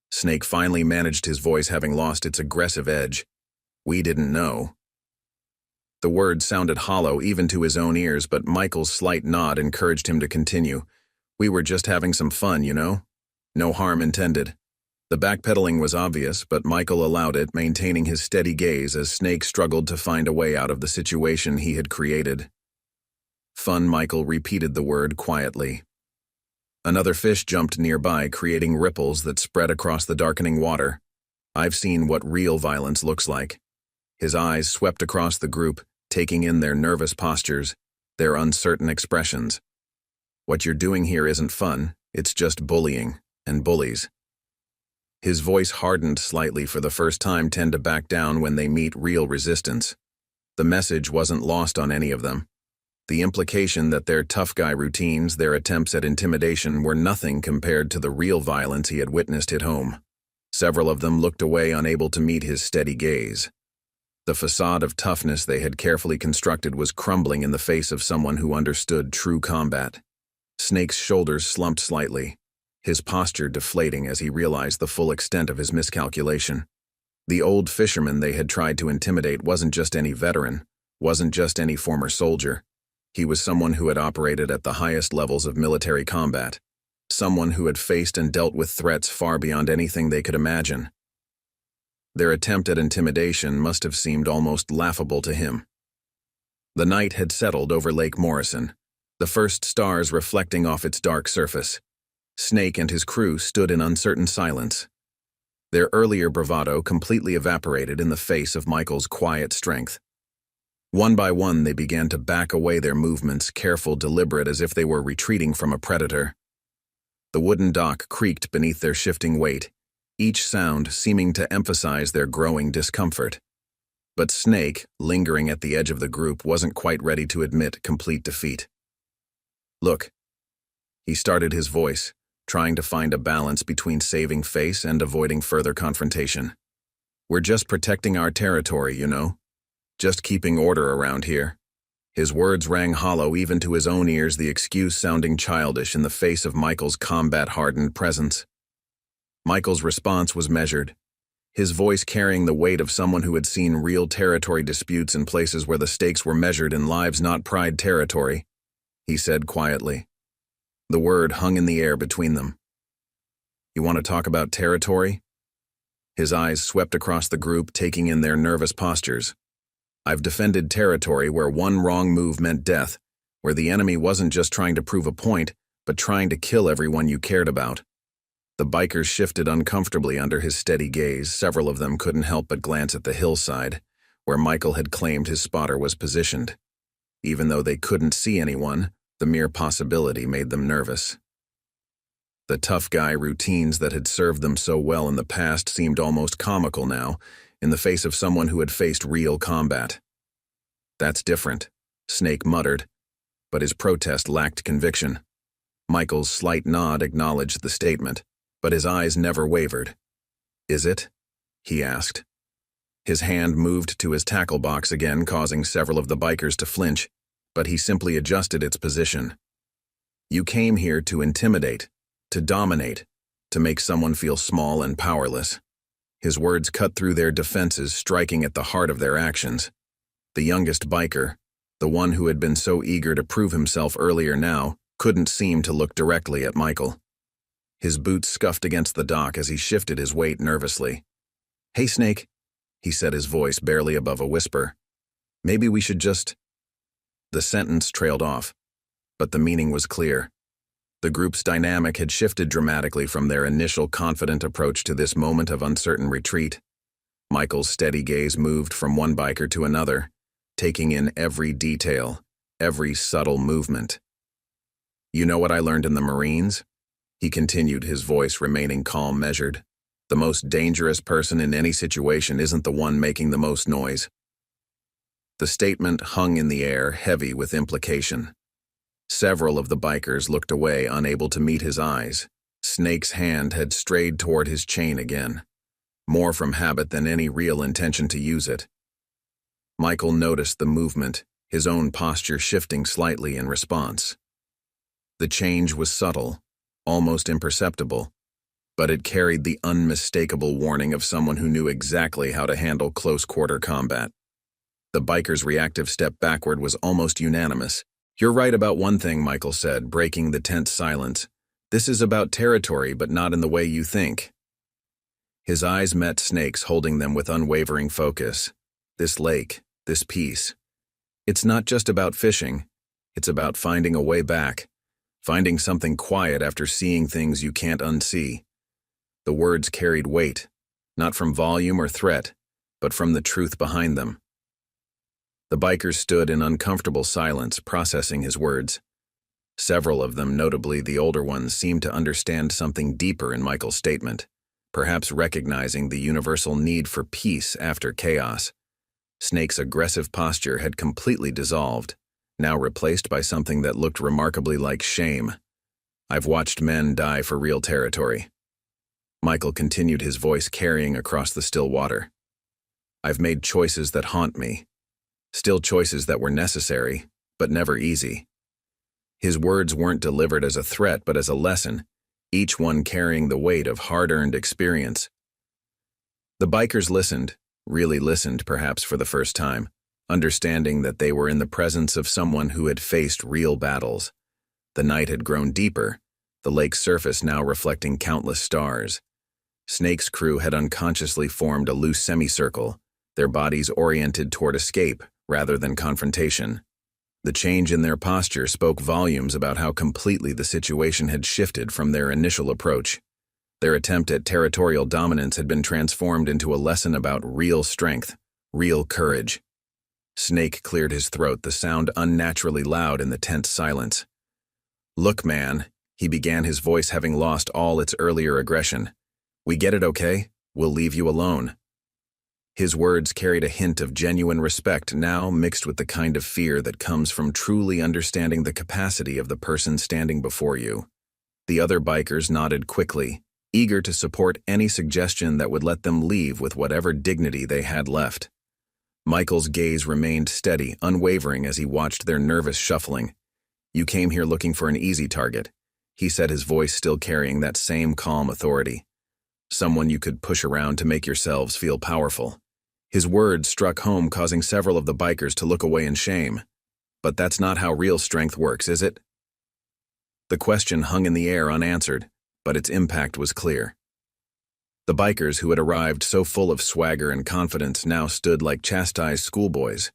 Snake finally managed, his voice having lost its aggressive edge. We didn't know. The words sounded hollow even to his own ears, but Michael's slight nod encouraged him to continue. We were just having some fun, you know? No harm intended. The backpedaling was obvious, but Michael allowed it, maintaining his steady gaze as Snake struggled to find a way out of the situation he had created. Fun, Michael repeated the word quietly. Another fish jumped nearby, creating ripples that spread across the darkening water. I've seen what real violence looks like. His eyes swept across the group, taking in their nervous postures, their uncertain expressions. What you're doing here isn't fun, it's just bullying, and bullies. His voice hardened slightly. For the first time, tend to back down when they meet real resistance. The message wasn't lost on any of them. The implication that their tough guy routines, their attempts at intimidation, were nothing compared to the real violence he had witnessed at home. Several of them looked away, unable to meet his steady gaze. The facade of toughness they had carefully constructed was crumbling in the face of someone who understood true combat. Snake's shoulders slumped slightly, his posture deflating as he realized the full extent of his miscalculation. The old fisherman they had tried to intimidate wasn't just any veteran, wasn't just any former soldier. He was someone who had operated at the highest levels of military combat, someone who had faced and dealt with threats far beyond anything they could imagine. Their attempt at intimidation must have seemed almost laughable to him. The night had settled over Lake Morrison, the first stars reflecting off its dark surface. Snake and his crew stood in uncertain silence. Their earlier bravado completely evaporated in the face of Michael's quiet strength. One by one, they began to back away, their movements careful, deliberate, as if they were retreating from a predator. The wooden dock creaked beneath their shifting weight, each sound seeming to emphasize their growing discomfort. But Snake, lingering at the edge of the group, wasn't quite ready to admit complete defeat. "Look," he started, his voice trying to find a balance between saving face and avoiding further confrontation. "We're just protecting our territory, you know. Just keeping order around here." His words rang hollow even to his own ears, the excuse sounding childish in the face of Michael's combat-hardened presence. Michael's response was measured, his voice carrying the weight of someone who had seen real territory disputes in places where the stakes were measured in lives, not pride. "Territory," he said quietly. The word hung in the air between them. "You want to talk about territory?" His eyes swept across the group, taking in their nervous postures. "I've defended territory where one wrong move meant death, where the enemy wasn't just trying to prove a point, but trying to kill everyone you cared about." The bikers shifted uncomfortably under his steady gaze. Several of them couldn't help but glance at the hillside, where Michael had claimed his spotter was positioned. Even though they couldn't see anyone, the mere possibility made them nervous. The tough guy routines that had served them so well in the past seemed almost comical now, in the face of someone who had faced real combat. "That's different," Snake muttered, but his protest lacked conviction. Michael's slight nod acknowledged the statement, but his eyes never wavered. "Is it?" he asked. His hand moved to his tackle box again, causing several of the bikers to flinch, but he simply adjusted its position. "You came here to intimidate, to dominate, to make someone feel small and powerless." His words cut through their defenses, striking at the heart of their actions. The youngest biker, the one who had been so eager to prove himself earlier, now couldn't seem to look directly at Michael. His boots scuffed against the dock as he shifted his weight nervously. "Hey, Snake," he said, his voice barely above a whisper. "Maybe we should just—" The sentence trailed off, but the meaning was clear. The group's dynamic had shifted dramatically from their initial confident approach to this moment of uncertain retreat. Michael's steady gaze moved from one biker to another, taking in every detail, every subtle movement. "You know what I learned in the Marines?" he continued, his voice remaining calm, measured. "The most dangerous person in any situation isn't the one making the most noise." The statement hung in the air, heavy with implication. Several of the bikers looked away, unable to meet his eyes. Snake's hand had strayed toward his chain again, more from habit than any real intention to use it. Michael noticed the movement, his own posture shifting slightly in response. The change was subtle, almost imperceptible, but it carried the unmistakable warning of someone who knew exactly how to handle close-quarter combat. The biker's reactive step backward was almost unanimous. "You're right about one thing," Michael said, breaking the tense silence. "This is about territory, but not in the way you think." His eyes met Snake's, holding them with unwavering focus. "This lake, this peace. It's not just about fishing. It's about finding a way back, finding something quiet after seeing things you can't unsee." The words carried weight, not from volume or threat, but from the truth behind them. The bikers stood in uncomfortable silence, processing his words. Several of them, notably the older ones, seemed to understand something deeper in Michael's statement, perhaps recognizing the universal need for peace after chaos. Snake's aggressive posture had completely dissolved, now replaced by something that looked remarkably like shame. "I've watched men die for real territory." Michael continued, his voice carrying across the still water. "I've made choices that haunt me. Still choices that were necessary, but never easy." His words weren't delivered as a threat, but as a lesson, each one carrying the weight of hard-earned experience. The bikers listened, really listened perhaps for the first time, understanding that they were in the presence of someone who had faced real battles. The night had grown deeper, the lake's surface now reflecting countless stars. Snake's crew had unconsciously formed a loose semicircle, their bodies oriented toward escape rather than confrontation. The change in their posture spoke volumes about how completely the situation had shifted from their initial approach. Their attempt at territorial dominance had been transformed into a lesson about real strength, real courage. Snake cleared his throat, the sound unnaturally loud in the tense silence. "Look, man," he began, his voice having lost all its earlier aggression. "We get it, okay? We'll leave you alone." His words carried a hint of genuine respect, now mixed with the kind of fear that comes from truly understanding the capacity of the person standing before you. The other bikers nodded quickly, eager to support any suggestion that would let them leave with whatever dignity they had left. Michael's gaze remained steady, unwavering as he watched their nervous shuffling. "You came here looking for an easy target," he said, his voice still carrying that same calm authority. "Someone you could push around to make yourselves feel powerful." His words struck home, causing several of the bikers to look away in shame. "But that's not how real strength works, is it?" The question hung in the air unanswered, but its impact was clear. The bikers, who had arrived so full of swagger and confidence, now stood like chastised schoolboys,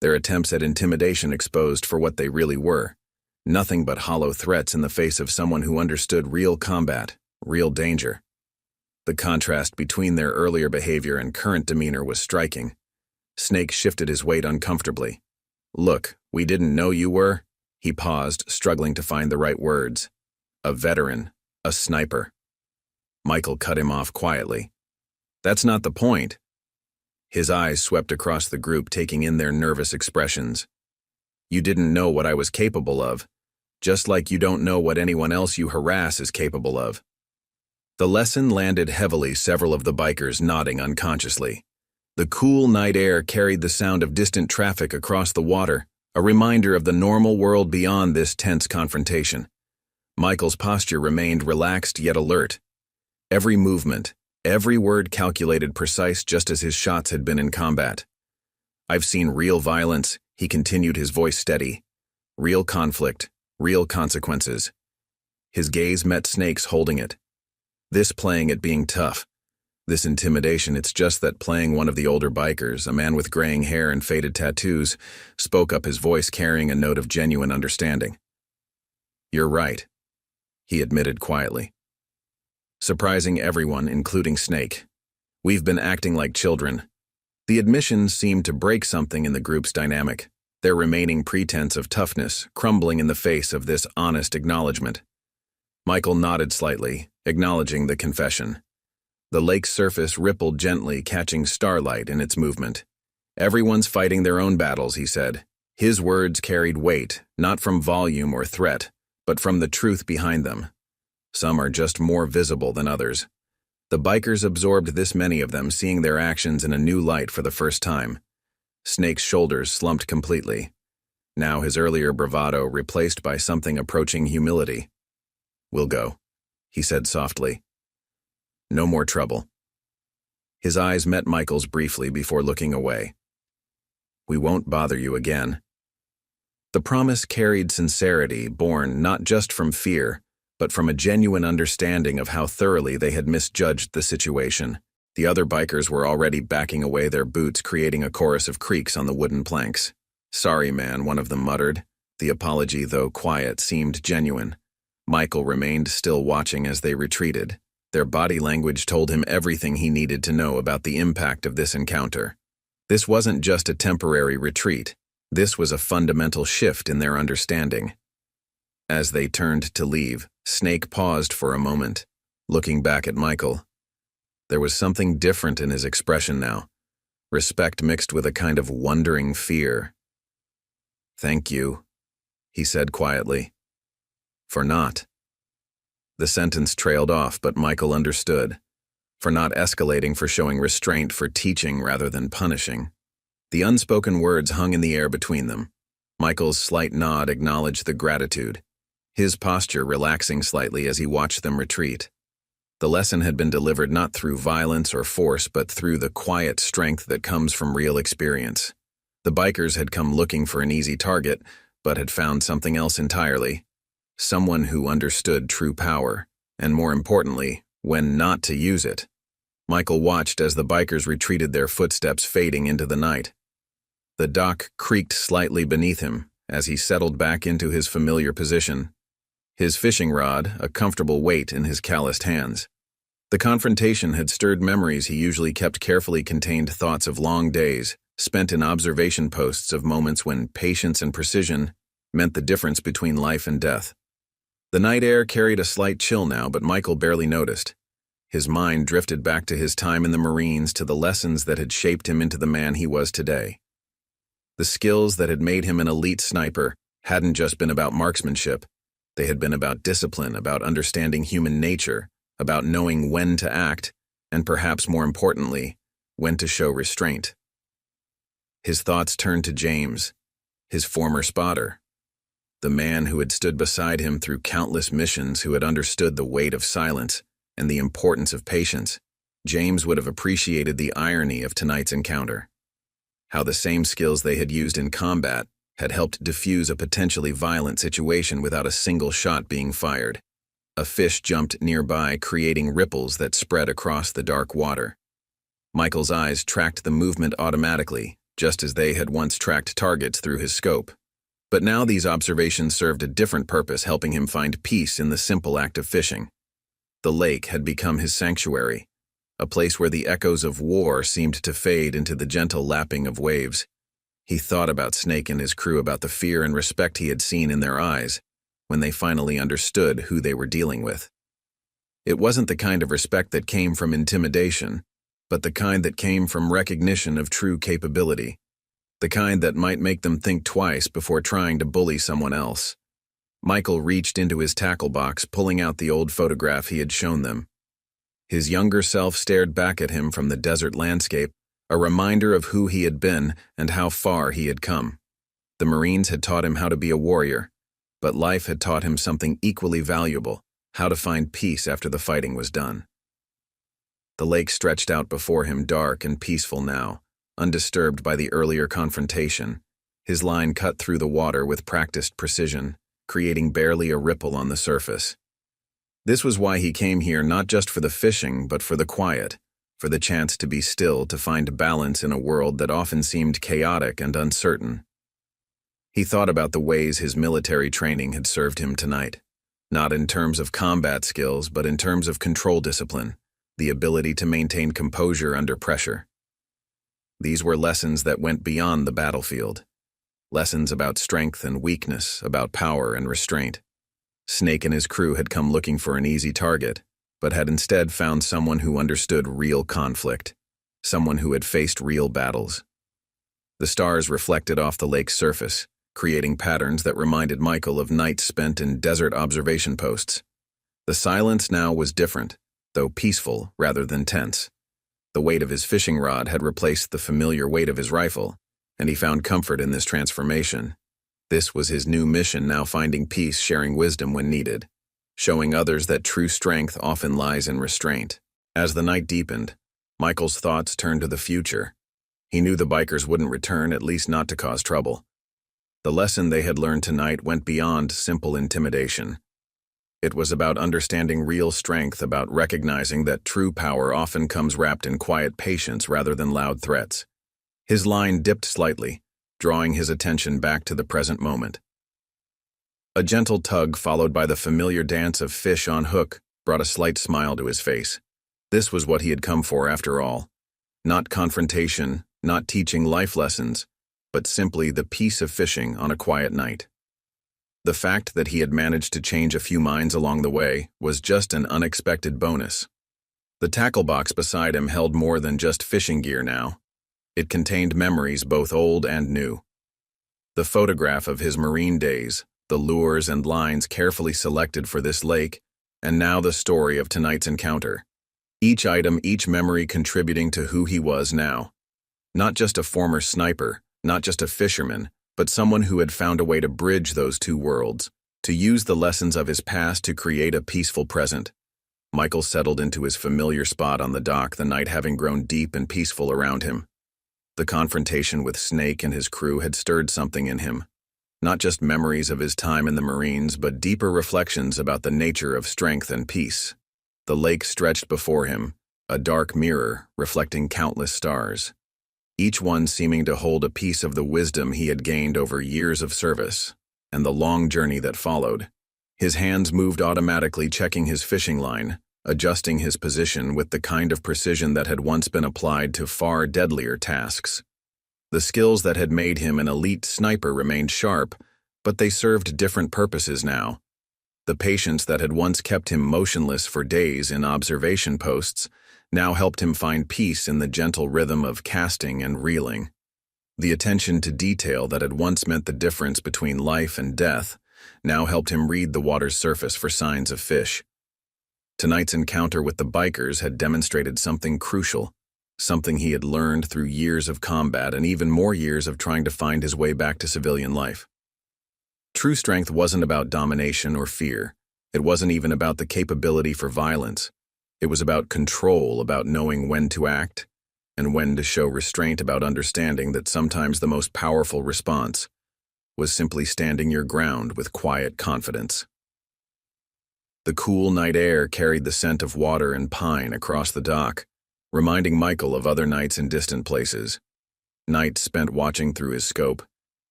their attempts at intimidation exposed for what they really were. Nothing but hollow threats in the face of someone who understood real combat, real danger. The contrast between their earlier behavior and current demeanor was striking. Snake shifted his weight uncomfortably. "Look, we didn't know you were." He paused, struggling to find the right words. "A veteran, a sniper." Michael cut him off quietly. "That's not the point." His eyes swept across the group, taking in their nervous expressions. "You didn't know what I was capable of, just like you don't know what anyone else you harass is capable of." The lesson landed heavily, several of the bikers nodding unconsciously. The cool night air carried the sound of distant traffic across the water, a reminder of the normal world beyond this tense confrontation. Michael's posture remained relaxed yet alert. Every movement, every word calculated, precise, just as his shots had been in combat. "I've seen real violence," he continued, his voice steady. "Real conflict, real consequences." His gaze met Snake's, holding it. "This playing at being tough, this intimidation, it's just that." Playing, one of the older bikers, a man with graying hair and faded tattoos, spoke up, his voice carrying a note of genuine understanding. "You're right," he admitted quietly. Surprising everyone, including Snake. "We've been acting like children." The admission seemed to break something in the group's dynamic, their remaining pretense of toughness crumbling in the face of this honest acknowledgement. Michael nodded slightly, acknowledging the confession. The lake's surface rippled gently, catching starlight in its movement. "Everyone's fighting their own battles," he said. His words carried weight, not from volume or threat, but from the truth behind them. Some are just more visible than others. The bikers absorbed this, many of them seeing their actions in a new light for the first time. Snake's shoulders slumped completely. Now his earlier bravado replaced by something approaching humility. "We'll go," he said softly. "No more trouble." His eyes met Michael's briefly before looking away. "We won't bother you again." The promise carried sincerity, born not just from fear, but from a genuine understanding of how thoroughly they had misjudged the situation. The other bikers were already backing away, their boots creating a chorus of creaks on the wooden planks. "Sorry, man," one of them muttered. The apology, though quiet, seemed genuine. Michael remained still, watching as they retreated. Their body language told him everything he needed to know about the impact of this encounter. This wasn't just a temporary retreat. This was a fundamental shift in their understanding. As they turned to leave, Snake paused for a moment, looking back at Michael. There was something different in his expression now, respect mixed with a kind of wondering fear. "Thank you," he said quietly. "For not." The sentence trailed off, but Michael understood. For not escalating, for showing restraint, for teaching rather than punishing. The unspoken words hung in the air between them. Michael's slight nod acknowledged the gratitude, his posture relaxing slightly as he watched them retreat. The lesson had been delivered not through violence or force, but through the quiet strength that comes from real experience. The bikers had come looking for an easy target, but had found something else entirely. Someone who understood true power, and more importantly, when not to use it. Michael watched as the bikers retreated, their footsteps fading into the night. The dock creaked slightly beneath him as he settled back into his familiar position, his fishing rod a comfortable weight in his calloused hands. The confrontation had stirred memories he usually kept carefully contained, thoughts of long days spent in observation posts, of moments when patience and precision meant the difference between life and death. The night air carried a slight chill now, but Michael barely noticed. His mind drifted back to his time in the Marines, to the lessons that had shaped him into the man he was today. The skills that had made him an elite sniper hadn't just been about marksmanship. They had been about discipline, about understanding human nature, about knowing when to act, and perhaps more importantly, when to show restraint. His thoughts turned to James, his former spotter, the man who had stood beside him through countless missions, who had understood the weight of silence and the importance of patience. James would have appreciated the irony of tonight's encounter. How the same skills they had used in combat had helped defuse a potentially violent situation without a single shot being fired. A fish jumped nearby, creating ripples that spread across the dark water. Michael's eyes tracked the movement automatically, just as they had once tracked targets through his scope. But now these observations served a different purpose, helping him find peace in the simple act of fishing. The lake had become his sanctuary, a place where the echoes of war seemed to fade into the gentle lapping of waves. He thought about Snake and his crew, about the fear and respect he had seen in their eyes when they finally understood who they were dealing with. It wasn't the kind of respect that came from intimidation, but the kind that came from recognition of true capability, the kind that might make them think twice before trying to bully someone else. Michael reached into his tackle box, pulling out the old photograph he had shown them. His younger self stared back at him from the desert landscape, a reminder of who he had been and how far he had come. The Marines had taught him how to be a warrior, but life had taught him something equally valuable: how to find peace after the fighting was done. The lake stretched out before him, dark and peaceful now, undisturbed by the earlier confrontation. His line cut through the water with practiced precision, creating barely a ripple on the surface. This was why he came here, not just for the fishing, but for the quiet, for the chance to be still, to find balance in a world that often seemed chaotic and uncertain. He thought about the ways his military training had served him tonight, not in terms of combat skills, but in terms of control discipline, the ability to maintain composure under pressure. These were lessons that went beyond the battlefield, lessons about strength and weakness, about power and restraint. Snake and his crew had come looking for an easy target, but had instead found someone who understood real conflict, someone who had faced real battles. The stars reflected off the lake's surface, creating patterns that reminded Michael of nights spent in desert observation posts. The silence now was different, though peaceful rather than tense. The weight of his fishing rod had replaced the familiar weight of his rifle, and he found comfort in this transformation. This was his new mission now, finding peace, sharing wisdom when needed, showing others that true strength often lies in restraint. As the night deepened, Michael's thoughts turned to the future. He knew the bikers wouldn't return, at least not to cause trouble. The lesson they had learned tonight went beyond simple intimidation. It was about understanding real strength, about recognizing that true power often comes wrapped in quiet patience rather than loud threats. His line dipped slightly, drawing his attention back to the present moment. A gentle tug, followed by the familiar dance of fish on hook, brought a slight smile to his face. This was what he had come for after all. Not confrontation, not teaching life lessons, but simply the peace of fishing on a quiet night. The fact that he had managed to change a few minds along the way was just an unexpected bonus. The tackle box beside him held more than just fishing gear now. It contained memories, both old and new. The photograph of his Marine days, the lures and lines carefully selected for this lake, and now the story of tonight's encounter. Each item, each memory contributing to who he was now. Not just a former sniper, not just a fisherman, but someone who had found a way to bridge those two worlds, to use the lessons of his past to create a peaceful present. Michael settled into his familiar spot on the dock, the night having grown deep and peaceful around him. The confrontation with Snake and his crew had stirred something in him. Not just memories of his time in the Marines, but deeper reflections about the nature of strength and peace. The lake stretched before him, a dark mirror reflecting countless stars, each one seeming to hold a piece of the wisdom he had gained over years of service and the long journey that followed. His hands moved automatically, checking his fishing line, adjusting his position with the kind of precision that had once been applied to far deadlier tasks. The skills that had made him an elite sniper remained sharp, but they served different purposes now. The patience that had once kept him motionless for days in observation posts now helped him find peace in the gentle rhythm of casting and reeling. The attention to detail that had once meant the difference between life and death now helped him read the water's surface for signs of fish. Tonight's encounter with the bikers had demonstrated something crucial, something he had learned through years of combat and even more years of trying to find his way back to civilian life. True strength wasn't about domination or fear. It wasn't even about the capability for violence. It was about control, about knowing when to act, and when to show restraint, about understanding that sometimes the most powerful response was simply standing your ground with quiet confidence. The cool night air carried the scent of water and pine across the dock, reminding Michael of other nights in distant places. Nights spent watching through his scope,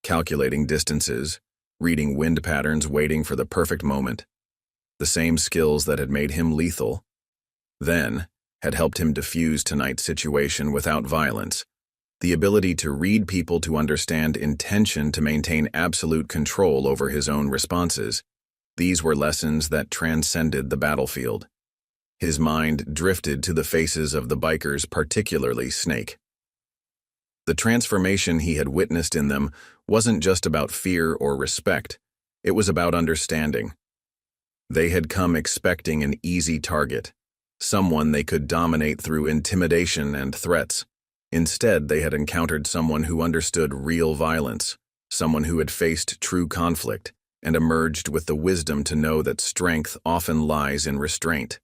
calculating distances, reading wind patterns, waiting for the perfect moment. The same skills that had made him lethal then had helped him defuse tonight's situation without violence. The ability to read people, to understand intention, to maintain absolute control over his own responses. These were lessons that transcended the battlefield. His mind drifted to the faces of the bikers, particularly Snake. The transformation he had witnessed in them wasn't just about fear or respect. It was about understanding. They had come expecting an easy target, someone they could dominate through intimidation and threats. Instead, they had encountered someone who understood real violence, someone who had faced true conflict, and emerged with the wisdom to know that strength often lies in restraint.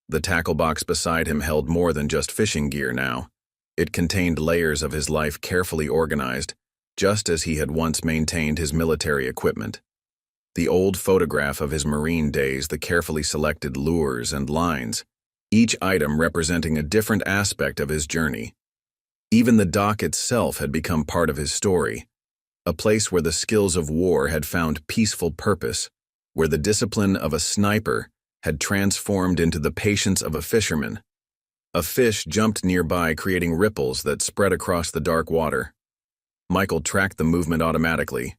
The tackle box beside him held more than just fishing gear now. It contained layers of his life carefully organized, just as he had once maintained his military equipment. The old photograph of his Marine days, the carefully selected lures and lines, each item representing a different aspect of his journey. Even the dock itself had become part of his story, a place where the skills of war had found peaceful purpose, where the discipline of a sniper had transformed into the patience of a fisherman. A fish jumped nearby, creating ripples that spread across the dark water. Michael tracked the movement automatically,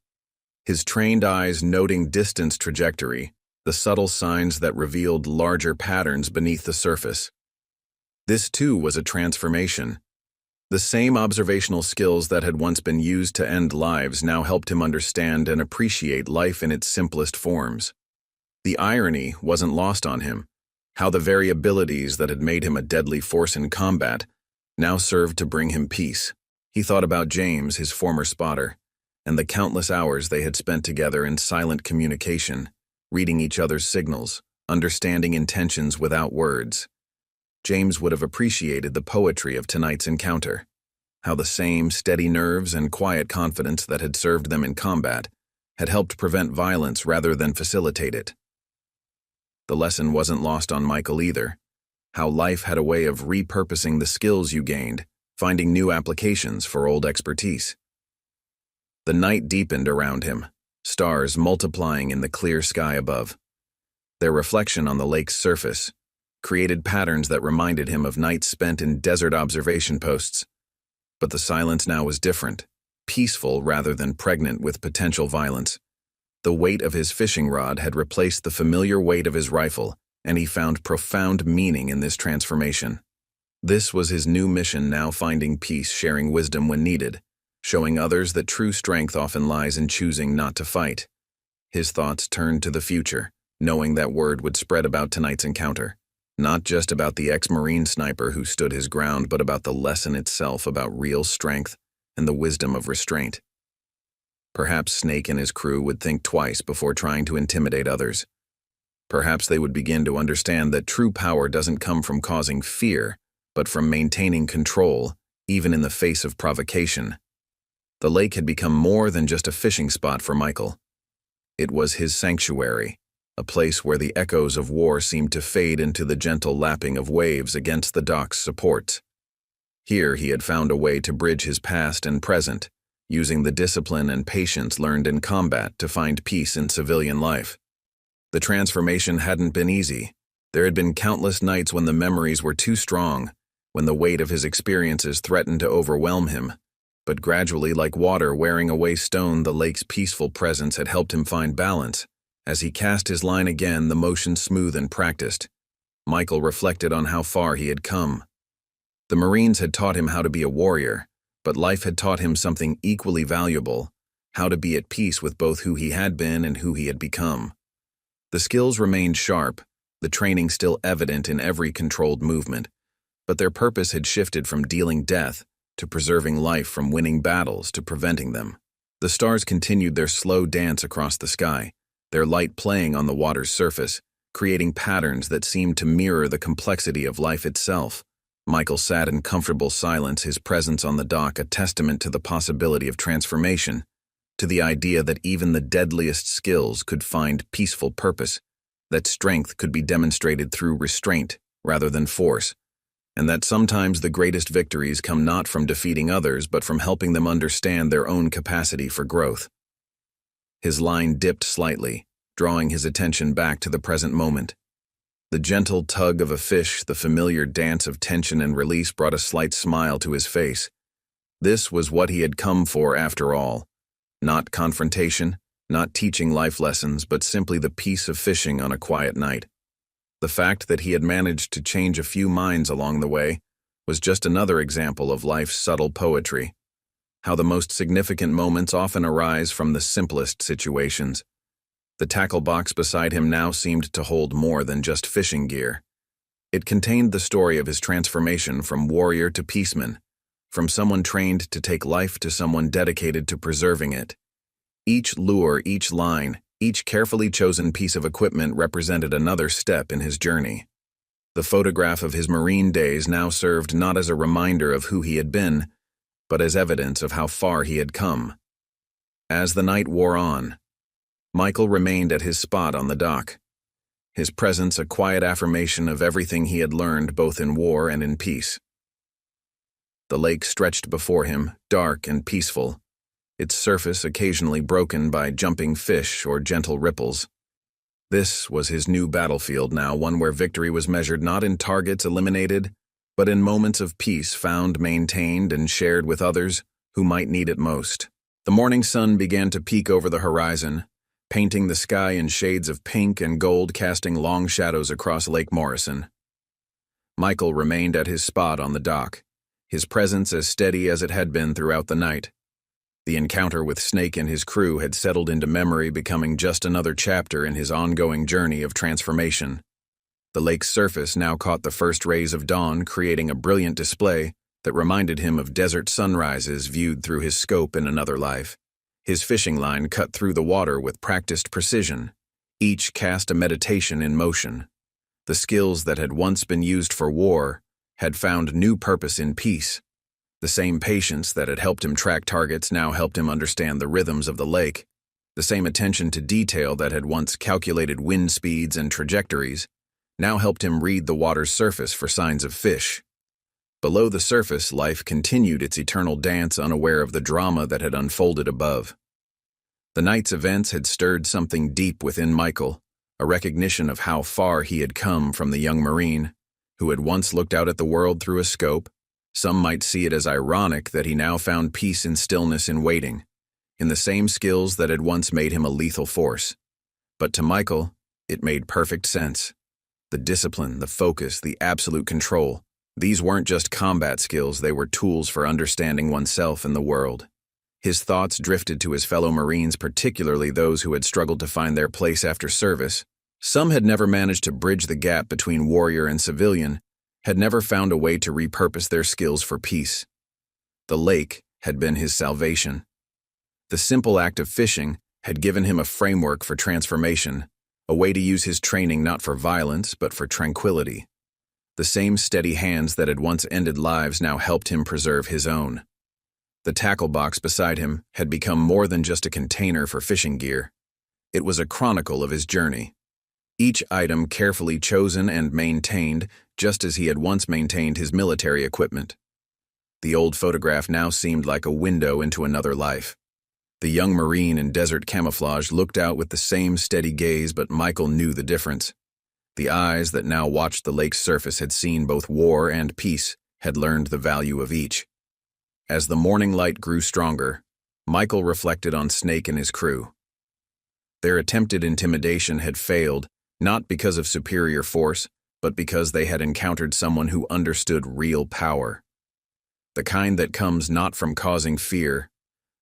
his trained eyes noting distance trajectory, the subtle signs that revealed larger patterns beneath the surface. This too was a transformation. The same observational skills that had once been used to end lives now helped him understand and appreciate life in its simplest forms. The irony wasn't lost on him, how the very abilities that had made him a deadly force in combat now served to bring him peace. He thought about James, his former spotter, and the countless hours they had spent together in silent communication, reading each other's signals, understanding intentions without words. James would have appreciated the poetry of tonight's encounter, how the same steady nerves and quiet confidence that had served them in combat had helped prevent violence rather than facilitate it. The lesson wasn't lost on Michael either, how life had a way of repurposing the skills you gained, finding new applications for old expertise. The night deepened around him, stars multiplying in the clear sky above. Their reflection on the lake's surface created patterns that reminded him of nights spent in desert observation posts. But the silence now was different, peaceful rather than pregnant with potential violence. The weight of his fishing rod had replaced the familiar weight of his rifle, and he found profound meaning in this transformation. This was his new mission now, finding peace, sharing wisdom when needed, showing others that true strength often lies in choosing not to fight. His thoughts turned to the future, knowing that word would spread about tonight's encounter. Not just about the ex-Marine sniper who stood his ground, but about the lesson itself, about real strength and the wisdom of restraint. Perhaps Snake and his crew would think twice before trying to intimidate others. Perhaps they would begin to understand that true power doesn't come from causing fear, but from maintaining control, even in the face of provocation. The lake had become more than just a fishing spot for Michael. It was his sanctuary, a place where the echoes of war seemed to fade into the gentle lapping of waves against the dock's supports. Here he had found a way to bridge his past and present, using the discipline and patience learned in combat to find peace in civilian life. The transformation hadn't been easy. There had been countless nights when the memories were too strong, when the weight of his experiences threatened to overwhelm him. But gradually, like water wearing away stone, the lake's peaceful presence had helped him find balance. As he cast his line again, the motion smooth and practiced, Michael reflected on how far he had come. The Marines had taught him how to be a warrior, but life had taught him something equally valuable: how to be at peace with both who he had been and who he had become. The skills remained sharp, the training still evident in every controlled movement, but their purpose had shifted from dealing death to preserving life, from winning battles to preventing them. The stars continued their slow dance across the sky, their light playing on the water's surface, creating patterns that seemed to mirror the complexity of life itself. Michael sat in comfortable silence, his presence on the dock a testament to the possibility of transformation, to the idea that even the deadliest skills could find peaceful purpose, that strength could be demonstrated through restraint rather than force, and that sometimes the greatest victories come not from defeating others but from helping them understand their own capacity for growth. His line dipped slightly, drawing his attention back to the present moment. The gentle tug of a fish, the familiar dance of tension and release, brought a slight smile to his face. This was what he had come for after all. Not confrontation, not teaching life lessons, but simply the peace of fishing on a quiet night. The fact that he had managed to change a few minds along the way was just another example of life's subtle poetry. How the most significant moments often arise from the simplest situations. The tackle box beside him now seemed to hold more than just fishing gear. It contained the story of his transformation from warrior to peaceman, from someone trained to take life to someone dedicated to preserving it. Each lure, each line, each carefully chosen piece of equipment represented another step in his journey. The photograph of his Marine days now served not as a reminder of who he had been, but as evidence of how far he had come. As the night wore on, Michael remained at his spot on the dock, his presence a quiet affirmation of everything he had learned both in war and in peace. The lake stretched before him, dark and peaceful, its surface occasionally broken by jumping fish or gentle ripples. This was his new battlefield now, one where victory was measured not in targets eliminated, but in moments of peace found, maintained, and shared with others who might need it most. The morning sun began to peek over the horizon, painting the sky in shades of pink and gold, casting long shadows across Lake Morrison. Michael remained at his spot on the dock, his presence as steady as it had been throughout the night. The encounter with Snake and his crew had settled into memory, becoming just another chapter in his ongoing journey of transformation. The lake's surface now caught the first rays of dawn, creating a brilliant display that reminded him of desert sunrises viewed through his scope in another life. His fishing line cut through the water with practiced precision, each cast a meditation in motion. The skills that had once been used for war had found new purpose in peace. The same patience that had helped him track targets now helped him understand the rhythms of the lake. The same attention to detail that had once calculated wind speeds and trajectories now helped him read the water's surface for signs of fish. Below the surface, life continued its eternal dance, unaware of the drama that had unfolded above. The night's events had stirred something deep within Michael, a recognition of how far he had come from the young Marine, who had once looked out at the world through a scope. Some might see it as ironic that he now found peace in stillness and waiting, in the same skills that had once made him a lethal force. But to Michael, it made perfect sense. The discipline, the focus, the absolute control. These weren't just combat skills, they were tools for understanding oneself and the world. His thoughts drifted to his fellow Marines, particularly those who had struggled to find their place after service. Some had never managed to bridge the gap between warrior and civilian, had never found a way to repurpose their skills for peace. The lake had been his salvation. The simple act of fishing had given him a framework for transformation, a way to use his training not for violence but for tranquility. The same steady hands that had once ended lives now helped him preserve his own. The tackle box beside him had become more than just a container for fishing gear. It was a chronicle of his journey, each item carefully chosen and maintained, just as he had once maintained his military equipment. The old photograph now seemed like a window into another life. The young Marine in desert camouflage looked out with the same steady gaze, but Michael knew the difference. The eyes that now watched the lake's surface had seen both war and peace, had learned the value of each. As the morning light grew stronger, Michael reflected on Snake and his crew. Their attempted intimidation had failed, not because of superior force, but because they had encountered someone who understood real power. The kind that comes not from causing fear,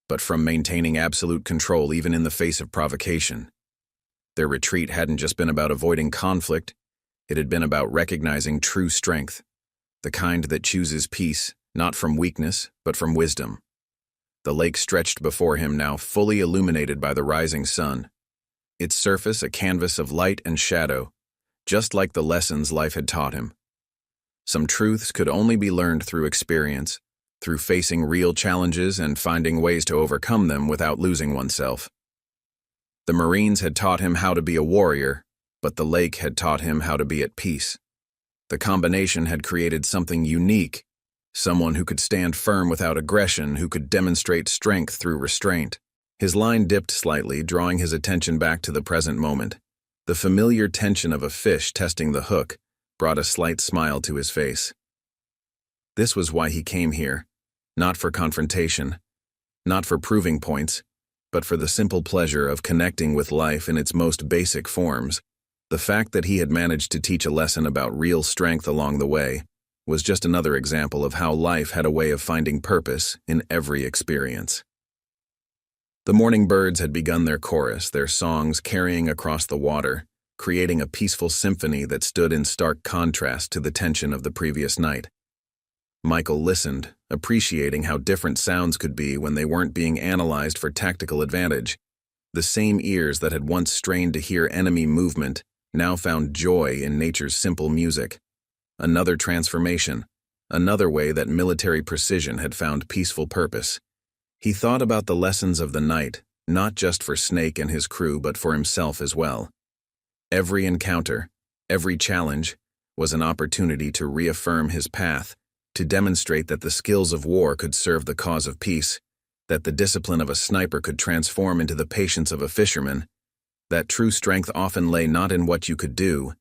but from maintaining absolute control even in the face of provocation. Their retreat hadn't just been about avoiding conflict, it had been about recognizing true strength, the kind that chooses peace, not from weakness, but from wisdom. The lake stretched before him now, fully illuminated by the rising sun, its surface a canvas of light and shadow, just like the lessons life had taught him. Some truths could only be learned through experience, through facing real challenges and finding ways to overcome them without losing oneself. The Marines had taught him how to be a warrior, but the lake had taught him how to be at peace. The combination had created something unique, someone who could stand firm without aggression, who could demonstrate strength through restraint. His line dipped slightly, drawing his attention back to the present moment. The familiar tension of a fish testing the hook brought a slight smile to his face. This was why he came here, not for confrontation, not for proving points, but for the simple pleasure of connecting with life in its most basic forms. The fact that he had managed to teach a lesson about real strength along the way was just another example of how life had a way of finding purpose in every experience. The morning birds had begun their chorus, their songs carrying across the water, creating a peaceful symphony that stood in stark contrast to the tension of the previous night. Michael listened, appreciating how different sounds could be when they weren't being analyzed for tactical advantage. The same ears that had once strained to hear enemy movement now found joy in nature's simple music. Another transformation, another way that military precision had found peaceful purpose. He thought about the lessons of the night, not just for Snake and his crew, but for himself as well. Every encounter, every challenge, was an opportunity to reaffirm his path, to demonstrate that the skills of war could serve the cause of peace, that the discipline of a sniper could transform into the patience of a fisherman, that true strength often lay not in what you could do,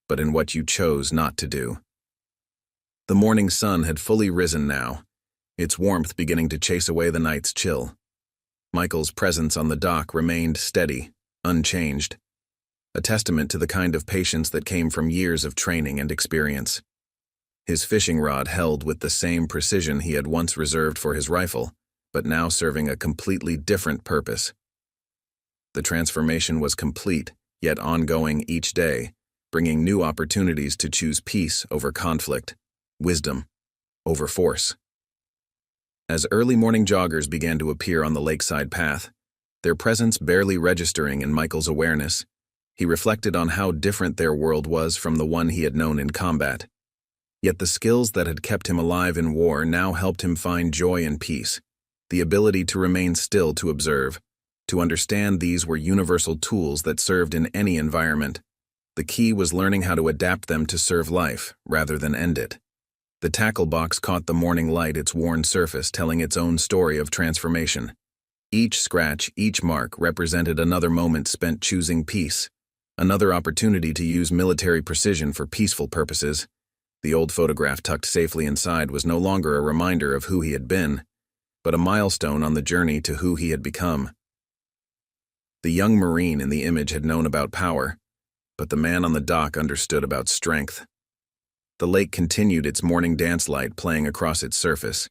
but in what you chose not to do. The morning sun had fully risen now, its warmth beginning to chase away the night's chill. Michael's presence on the dock remained steady, unchanged, a testament to the kind of patience that came from years of training and experience. His fishing rod held with the same precision he had once reserved for his rifle, but now serving a completely different purpose. The transformation was complete, yet ongoing each day, bringing new opportunities to choose peace over conflict, wisdom over force. As early morning joggers began to appear on the lakeside path, their presence barely registering in Michael's awareness, he reflected on how different their world was from the one he had known in combat. Yet the skills that had kept him alive in war now helped him find joy and peace, the ability to remain still to observe, to understand these were universal tools that served in any environment. The key was learning how to adapt them to serve life, rather than end it. The tackle box caught the morning light, its worn surface telling its own story of transformation. Each scratch, each mark represented another moment spent choosing peace, another opportunity to use military precision for peaceful purposes. The old photograph tucked safely inside was no longer a reminder of who he had been, but a milestone on the journey to who he had become. The young Marine in the image had known about power, but the man on the dock understood about strength. The lake continued its morning dance light playing across its surface,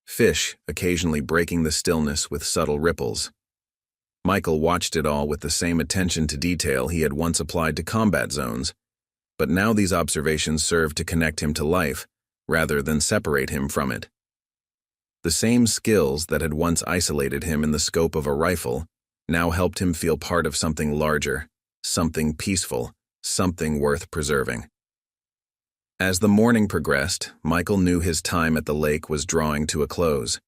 fish occasionally breaking the stillness with subtle ripples. Michael watched it all with the same attention to detail he had once applied to combat zones, but now these observations served to connect him to life, rather than separate him from it. The same skills that had once isolated him in the scope of a rifle now helped him feel part of something larger, something peaceful, something worth preserving. As the morning progressed, Michael knew his time at the lake was drawing to a close.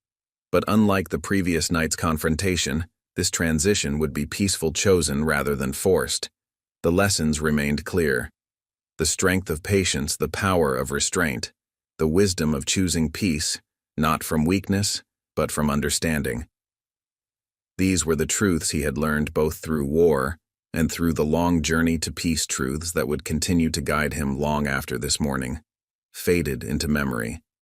But unlike the previous night's confrontation, this transition would be peaceful, chosen rather than forced. The lessons remained clear. The strength of patience, the power of restraint, the wisdom of choosing peace, not from weakness, but from understanding. These were the truths he had learned both through war and through the long journey to peace, truths that would continue to guide him long after this morning faded into memory.